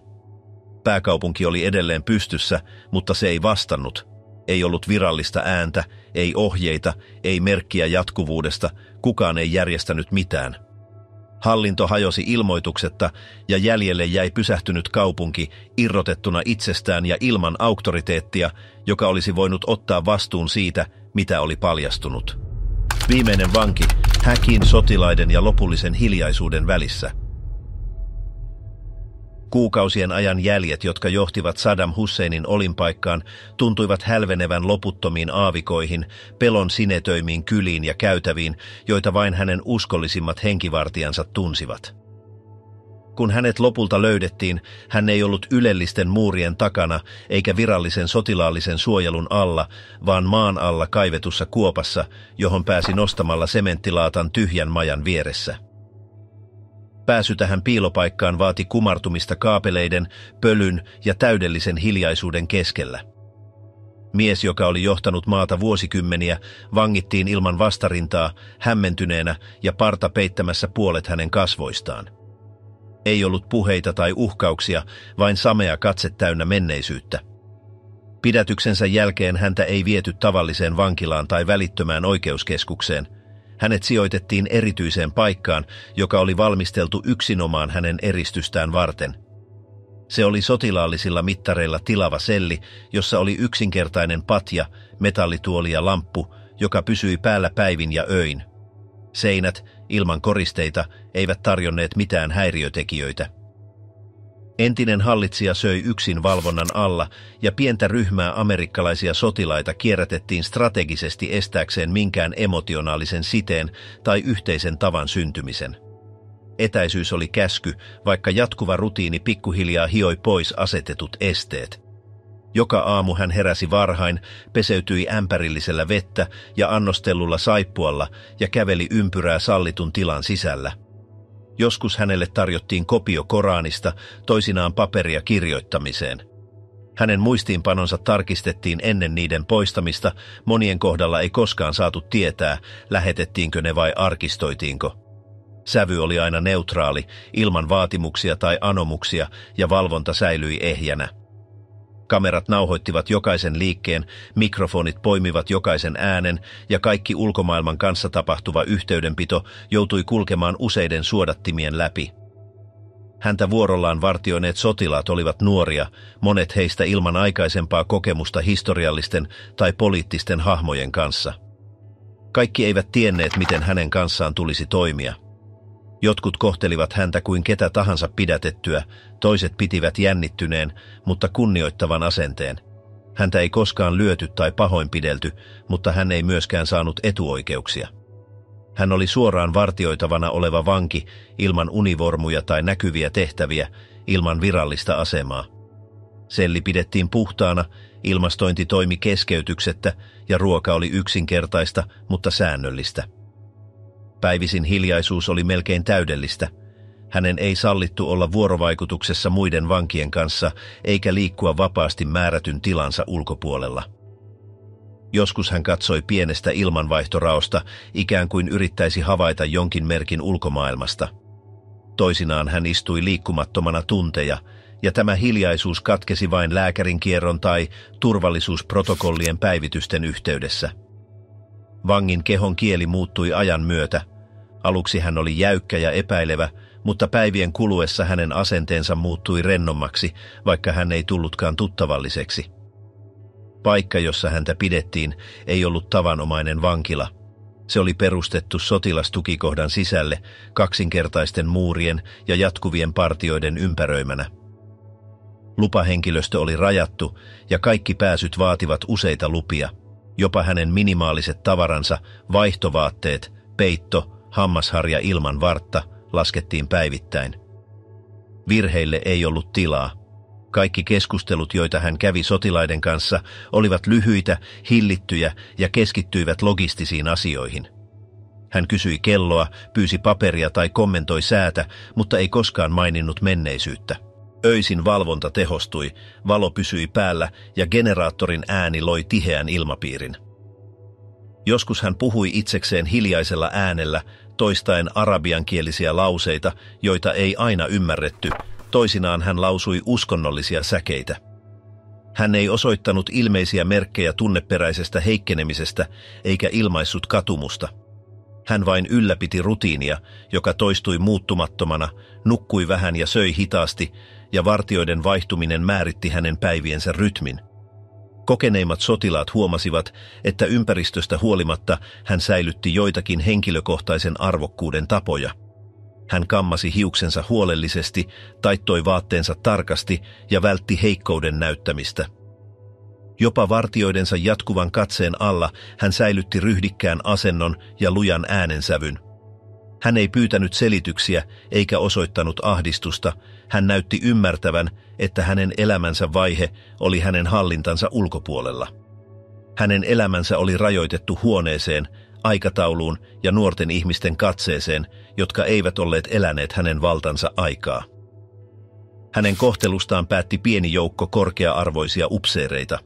[SPEAKER 1] Pääkaupunki oli edelleen pystyssä, mutta se ei vastannut. Ei ollut virallista ääntä, ei ohjeita, ei merkkiä jatkuvuudesta, kukaan ei järjestänyt mitään. Hallinto hajosi ilmoituksetta ja jäljelle jäi pysähtynyt kaupunki irrotettuna itsestään ja ilman auktoriteettia, joka olisi voinut ottaa vastuun siitä, mitä oli paljastunut. Viimeinen vanki, häkin, sotilaiden ja lopullisen hiljaisuuden välissä. Kuukausien ajan jäljet, jotka johtivat Saddam Husseinin olinpaikkaan, tuntuivat hälvenevän loputtomiin aavikoihin, pelon sinetöimiin kyliin ja käytäviin, joita vain hänen uskollisimmat henkivartijansa tunsivat. Kun hänet lopulta löydettiin, hän ei ollut ylellisten muurien takana eikä virallisen sotilaallisen suojelun alla, vaan maan alla kaivetussa kuopassa, johon pääsi nostamalla sementtilaatan tyhjän majan vieressä. Pääsy tähän piilopaikkaan vaati kumartumista kaapeleiden, pölyn ja täydellisen hiljaisuuden keskellä. Mies, joka oli johtanut maata vuosikymmeniä, vangittiin ilman vastarintaa, hämmentyneenä ja parta peittämässä puolet hänen kasvoistaan. Ei ollut puheita tai uhkauksia, vain samea katse täynnä menneisyyttä. Pidätyksensä jälkeen häntä ei viety tavalliseen vankilaan tai välittömään oikeuskeskukseen. Hänet sijoitettiin erityiseen paikkaan, joka oli valmisteltu yksinomaan hänen eristystään varten. Se oli sotilaallisilla mittareilla tilava selli, jossa oli yksinkertainen patja, metallituoli ja lamppu, joka pysyi päällä päivin ja öin. Seinät, ilman koristeita, eivät tarjonneet mitään häiriötekijöitä. Entinen hallitsija söi yksin valvonnan alla ja pientä ryhmää amerikkalaisia sotilaita kierrätettiin strategisesti estääkseen minkään emotionaalisen siteen tai yhteisen tavan syntymisen. Etäisyys oli käsky, vaikka jatkuva rutiini pikkuhiljaa hioi pois asetetut esteet. Joka aamu hän heräsi varhain, peseytyi ämpärillisellä vettä ja annostellulla saippualla ja käveli ympyrää sallitun tilan sisällä. Joskus hänelle tarjottiin kopio Koranista, toisinaan paperia kirjoittamiseen. Hänen muistiinpanonsa tarkistettiin ennen niiden poistamista, monien kohdalla ei koskaan saatu tietää, lähetettiinkö ne vai arkistoitiinko. Sävy oli aina neutraali, ilman vaatimuksia tai anomuksia, ja valvonta säilyi ehjänä. Kamerat nauhoittivat jokaisen liikkeen, mikrofonit poimivat jokaisen äänen ja kaikki ulkomaailman kanssa tapahtuva yhteydenpito joutui kulkemaan useiden suodattimien läpi. Häntä vuorollaan vartioineet sotilaat olivat nuoria, monet heistä ilman aikaisempaa kokemusta historiallisten tai poliittisten hahmojen kanssa. Kaikki eivät tienneet, miten hänen kanssaan tulisi toimia. Jotkut kohtelivat häntä kuin ketä tahansa pidätettyä, toiset pitivät jännittyneen, mutta kunnioittavan asenteen. Häntä ei koskaan lyöty tai pahoinpidelty, mutta hän ei myöskään saanut etuoikeuksia. Hän oli suoraan vartioitavana oleva vanki, ilman univormuja tai näkyviä tehtäviä, ilman virallista asemaa. Selli pidettiin puhtaana, ilmastointi toimi keskeytyksettä ja ruoka oli yksinkertaista, mutta säännöllistä. Päivisin hiljaisuus oli melkein täydellistä. Hänen ei sallittu olla vuorovaikutuksessa muiden vankien kanssa eikä liikkua vapaasti määrätyn tilansa ulkopuolella. Joskus hän katsoi pienestä ilmanvaihtoraosta, ikään kuin yrittäisi havaita jonkin merkin ulkomaailmasta. Toisinaan hän istui liikkumattomana tunteja, ja tämä hiljaisuus katkesi vain lääkärin kierron tai turvallisuusprotokollien päivitysten yhteydessä. Vangin kehon kieli muuttui ajan myötä. Aluksi hän oli jäykkä ja epäilevä, mutta päivien kuluessa hänen asenteensa muuttui rennommaksi, vaikka hän ei tullutkaan tuttavalliseksi. Paikka, jossa häntä pidettiin, ei ollut tavanomainen vankila. Se oli perustettu sotilastukikohdan sisälle, kaksinkertaisten muurien ja jatkuvien partioiden ympäröimänä. Lupahenkilöstö oli rajattu ja kaikki pääsyt vaativat useita lupia. Jopa hänen minimaaliset tavaransa, vaihtovaatteet, peitto, hammasharja ilman vartta, laskettiin päivittäin. Virheille ei ollut tilaa. Kaikki keskustelut, joita hän kävi sotilaiden kanssa, olivat lyhyitä, hillittyjä ja keskittyivät logistisiin asioihin. Hän kysyi kelloa, pyysi paperia tai kommentoi säätä, mutta ei koskaan maininnut menneisyyttä. Öisin valvonta tehostui, valo pysyi päällä ja generaattorin ääni loi tiheän ilmapiirin. Joskus hän puhui itsekseen hiljaisella äänellä, toistaen arabiankielisiä lauseita, joita ei aina ymmärretty. Toisinaan hän lausui uskonnollisia säkeitä. Hän ei osoittanut ilmeisiä merkkejä tunneperäisestä heikkenemisestä eikä ilmaissut katumusta. Hän vain ylläpiti rutiinia, joka toistui muuttumattomana, nukkui vähän ja söi hitaasti, ja vartijoiden vaihtuminen määritti hänen päiviensä rytmin. Kokeneimmat sotilaat huomasivat, että ympäristöstä huolimatta hän säilytti joitakin henkilökohtaisen arvokkuuden tapoja. Hän kammasi hiuksensa huolellisesti, taittoi vaatteensa tarkasti ja vältti heikkouden näyttämistä. Jopa vartijoidensa jatkuvan katseen alla hän säilytti ryhdikkään asennon ja lujan äänensävyn. Hän ei pyytänyt selityksiä eikä osoittanut ahdistusta, hän näytti ymmärtävän, että hänen elämänsä vaihe oli hänen hallintansa ulkopuolella. Hänen elämänsä oli rajoitettu huoneeseen, aikatauluun ja nuorten ihmisten katseeseen, jotka eivät olleet eläneet hänen valtansa aikaa. Hänen kohtelustaan päätti pieni joukko korkea-arvoisia upseereita.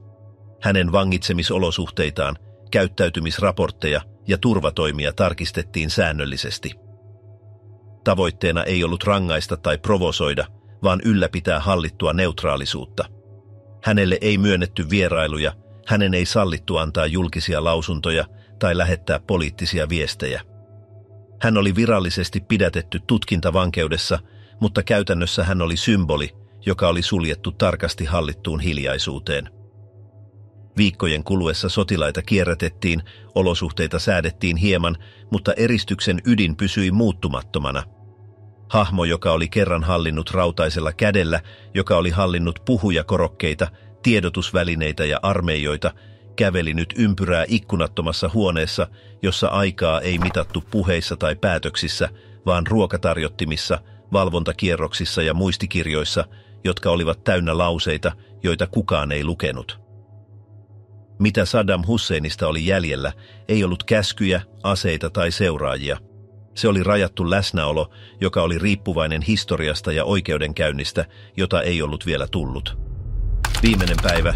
[SPEAKER 1] Hänen vangitsemisolosuhteitaan, käyttäytymisraportteja ja turvatoimia tarkistettiin säännöllisesti. Tavoitteena ei ollut rangaista tai provosoida, vaan ylläpitää hallittua neutraalisuutta. Hänelle ei myönnetty vierailuja, hänen ei sallittu antaa julkisia lausuntoja tai lähettää poliittisia viestejä. Hän oli virallisesti pidätetty tutkintavankeudessa, mutta käytännössä hän oli symboli, joka oli suljettu tarkasti hallittuun hiljaisuuteen. Viikkojen kuluessa sotilaita kierrätettiin, olosuhteita säädettiin hieman, mutta eristyksen ydin pysyi muuttumattomana. Hahmo, joka oli kerran hallinnut rautaisella kädellä, joka oli hallinnut puhujakorokkeita, tiedotusvälineitä ja armeijoita, käveli nyt ympyrää ikkunattomassa huoneessa, jossa aikaa ei mitattu puheissa tai päätöksissä, vaan ruokatarjottimissa, valvontakierroksissa ja muistikirjoissa, jotka olivat täynnä lauseita, joita kukaan ei lukenut. Mitä Saddam Husseinista oli jäljellä, ei ollut käskyjä, aseita tai seuraajia. Se oli rajattu läsnäolo, joka oli riippuvainen historiasta ja oikeudenkäynnistä, jota ei ollut vielä tullut. Viimeinen päivä.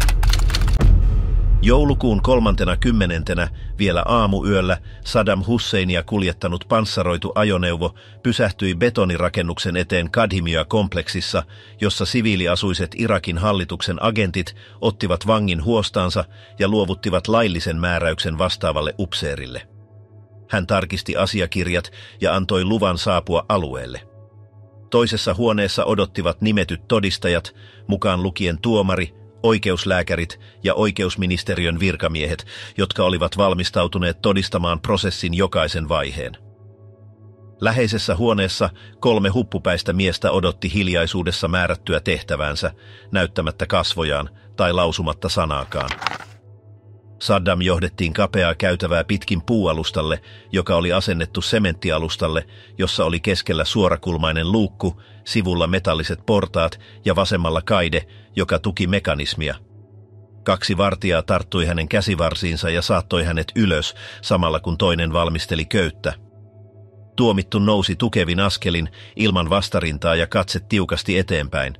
[SPEAKER 1] Joulukuun 30. vielä aamuyöllä Saddam Husseinia kuljettanut panssaroitu ajoneuvo pysähtyi betonirakennuksen eteen Kadhimia-kompleksissa, jossa siviiliasuiset Irakin hallituksen agentit ottivat vangin huostaansa ja luovuttivat laillisen määräyksen vastaavalle upseerille. Hän tarkisti asiakirjat ja antoi luvan saapua alueelle. Toisessa huoneessa odottivat nimetyt todistajat, mukaan lukien tuomari, oikeuslääkärit ja oikeusministeriön virkamiehet, jotka olivat valmistautuneet todistamaan prosessin jokaisen vaiheen. Läheisessä huoneessa 3 huppupäistä miestä odotti hiljaisuudessa määrättyä tehtäväänsä, näyttämättä kasvojaan tai lausumatta sanaakaan. Saddam johdettiin kapeaa käytävää pitkin puualustalle, joka oli asennettu sementtialustalle, jossa oli keskellä suorakulmainen luukku, sivulla metalliset portaat ja vasemmalla kaide, joka tuki mekanismia. 2 vartijaa tarttui hänen käsivarsiinsa ja saattoi hänet ylös, samalla kun toinen valmisteli köyttä. Tuomittu nousi tukevin askelin, ilman vastarintaa ja katse tiukasti eteenpäin.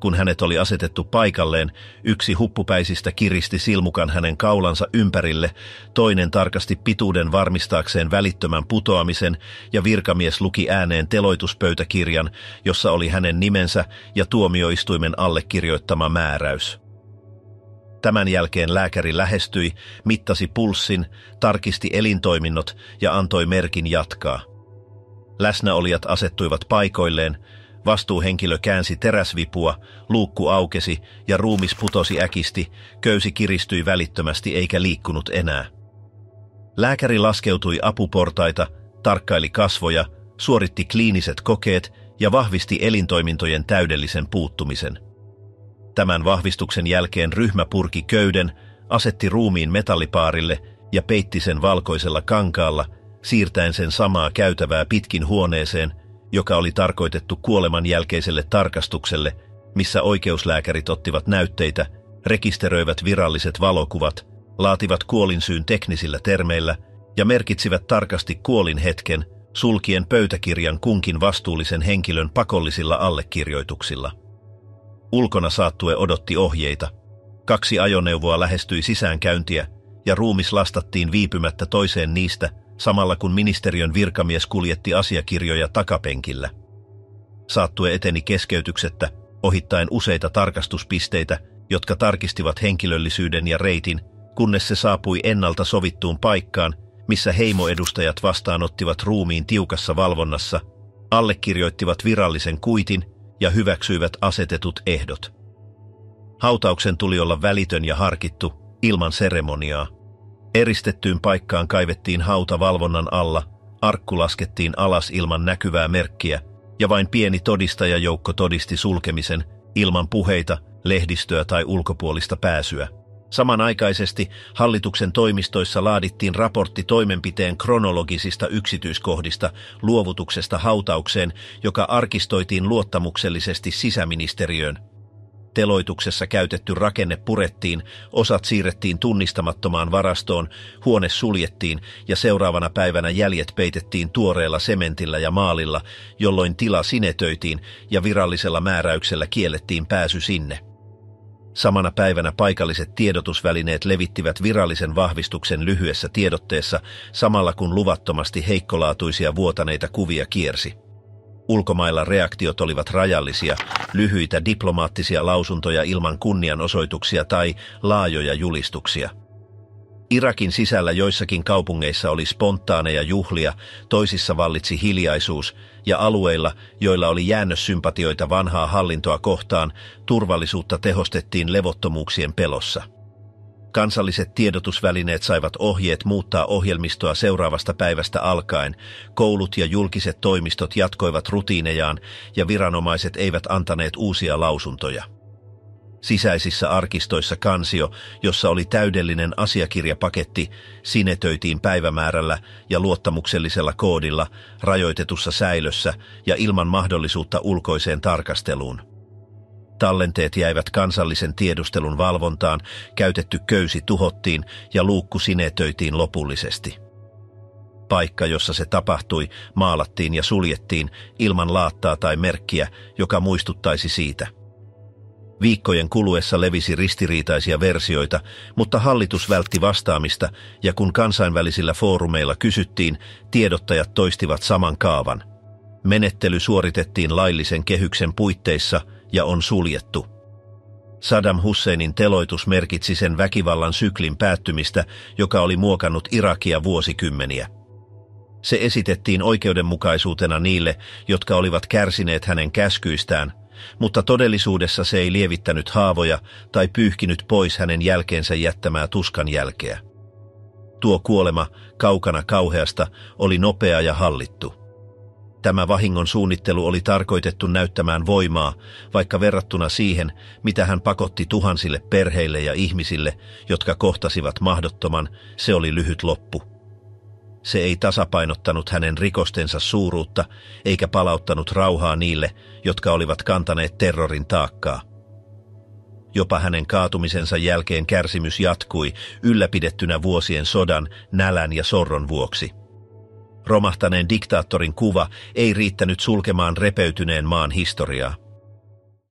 [SPEAKER 1] Kun hänet oli asetettu paikalleen, 1 huppupäisistä kiristi silmukan hänen kaulansa ympärille, toinen tarkasti pituuden varmistaakseen välittömän putoamisen ja virkamies luki ääneen teloituspöytäkirjan, jossa oli hänen nimensä ja tuomioistuimen allekirjoittama määräys. Tämän jälkeen lääkäri lähestyi, mittasi pulssin, tarkisti elintoiminnot ja antoi merkin jatkaa. Läsnäolijat asettuivat paikoilleen, vastuuhenkilö käänsi teräsvipua, luukku aukesi ja ruumis putosi äkisti, köysi kiristyi välittömästi eikä liikkunut enää. Lääkäri laskeutui apuportaita, tarkkaili kasvoja, suoritti kliiniset kokeet ja vahvisti elintoimintojen täydellisen puuttumisen. Tämän vahvistuksen jälkeen ryhmä purki köyden, asetti ruumiin metallipaarille ja peitti sen valkoisella kankaalla, siirtäen sen samaa käytävää pitkin huoneeseen, joka oli tarkoitettu kuoleman jälkeiselle tarkastukselle, missä oikeuslääkärit ottivat näytteitä, rekisteröivät viralliset valokuvat, laativat kuolinsyyn teknisillä termeillä ja merkitsivät tarkasti kuolinhetken, sulkien pöytäkirjan kunkin vastuullisen henkilön pakollisilla allekirjoituksilla. Ulkona saattue odotti ohjeita. 2 ajoneuvoa lähestyi sisäänkäyntiä ja ruumis lastattiin viipymättä toiseen niistä, samalla kun ministeriön virkamies kuljetti asiakirjoja takapenkillä. Saattue eteni keskeytyksettä, ohittaen useita tarkastuspisteitä, jotka tarkistivat henkilöllisyyden ja reitin, kunnes se saapui ennalta sovittuun paikkaan, missä heimoedustajat vastaanottivat ruumiin tiukassa valvonnassa, allekirjoittivat virallisen kuitin ja hyväksyivät asetetut ehdot. Hautauksen tuli olla välitön ja harkittu, ilman seremoniaa. Eristettyyn paikkaan kaivettiin hauta valvonnan alla, arkku laskettiin alas ilman näkyvää merkkiä, ja vain pieni todistajajoukko todisti sulkemisen, ilman puheita, lehdistöä tai ulkopuolista pääsyä. Samanaikaisesti hallituksen toimistoissa laadittiin raportti toimenpiteen kronologisista yksityiskohdista luovutuksesta hautaukseen, joka arkistoitiin luottamuksellisesti sisäministeriöön. Teloituksessa käytetty rakenne purettiin, osat siirrettiin tunnistamattomaan varastoon, huone suljettiin ja seuraavana päivänä jäljet peitettiin tuoreella sementillä ja maalilla, jolloin tila sinetöitiin ja virallisella määräyksellä kiellettiin pääsy sinne. Samana päivänä paikalliset tiedotusvälineet levittivät virallisen vahvistuksen lyhyessä tiedotteessa, samalla kun luvattomasti heikkolaatuisia vuotaneita kuvia kiersi. Ulkomailla reaktiot olivat rajallisia, lyhyitä diplomaattisia lausuntoja ilman kunnianosoituksia tai laajoja julistuksia. Irakin sisällä joissakin kaupungeissa oli spontaaneja juhlia, toisissa vallitsi hiljaisuus, ja alueilla, joilla oli jäännössympatioita vanhaa hallintoa kohtaan, turvallisuutta tehostettiin levottomuuksien pelossa. Kansalliset tiedotusvälineet saivat ohjeet muuttaa ohjelmistoa seuraavasta päivästä alkaen, koulut ja julkiset toimistot jatkoivat rutiinejaan ja viranomaiset eivät antaneet uusia lausuntoja. Sisäisissä arkistoissa kansio, jossa oli täydellinen asiakirjapaketti, sinetöitiin päivämäärällä ja luottamuksellisella koodilla, rajoitetussa säilössä ja ilman mahdollisuutta ulkoiseen tarkasteluun. Tallenteet jäivät kansallisen tiedustelun valvontaan, käytetty köysi tuhottiin ja luukku sinetöitiin lopullisesti. Paikka, jossa se tapahtui, maalattiin ja suljettiin ilman laattaa tai merkkiä, joka muistuttaisi siitä. Viikkojen kuluessa levisi ristiriitaisia versioita, mutta hallitus vältti vastaamista, ja kun kansainvälisillä foorumeilla kysyttiin, tiedottajat toistivat saman kaavan. Menettely suoritettiin laillisen kehyksen puitteissa ja on suljettu. Saddam Husseinin teloitus merkitsi sen väkivallan syklin päättymistä, joka oli muokannut Irakia vuosikymmeniä. Se esitettiin oikeudenmukaisuutena niille, jotka olivat kärsineet hänen käskyistään, mutta todellisuudessa se ei lievittänyt haavoja tai pyyhkinyt pois hänen jälkeensä jättämää tuskan jälkeä. Tuo kuolema, kaukana kauheasta, oli nopea ja hallittu. Tämä vahingon suunnittelu oli tarkoitettu näyttämään voimaa, vaikka verrattuna siihen, mitä hän pakotti tuhansille perheille ja ihmisille, jotka kohtasivat mahdottoman, se oli lyhyt loppu. Se ei tasapainottanut hänen rikostensa suuruutta, eikä palauttanut rauhaa niille, jotka olivat kantaneet terrorin taakkaa. Jopa hänen kaatumisensa jälkeen kärsimys jatkui, ylläpidettynä vuosien sodan, nälän ja sorron vuoksi. Romahtaneen diktaattorin kuva ei riittänyt sulkemaan repeytyneen maan historiaa.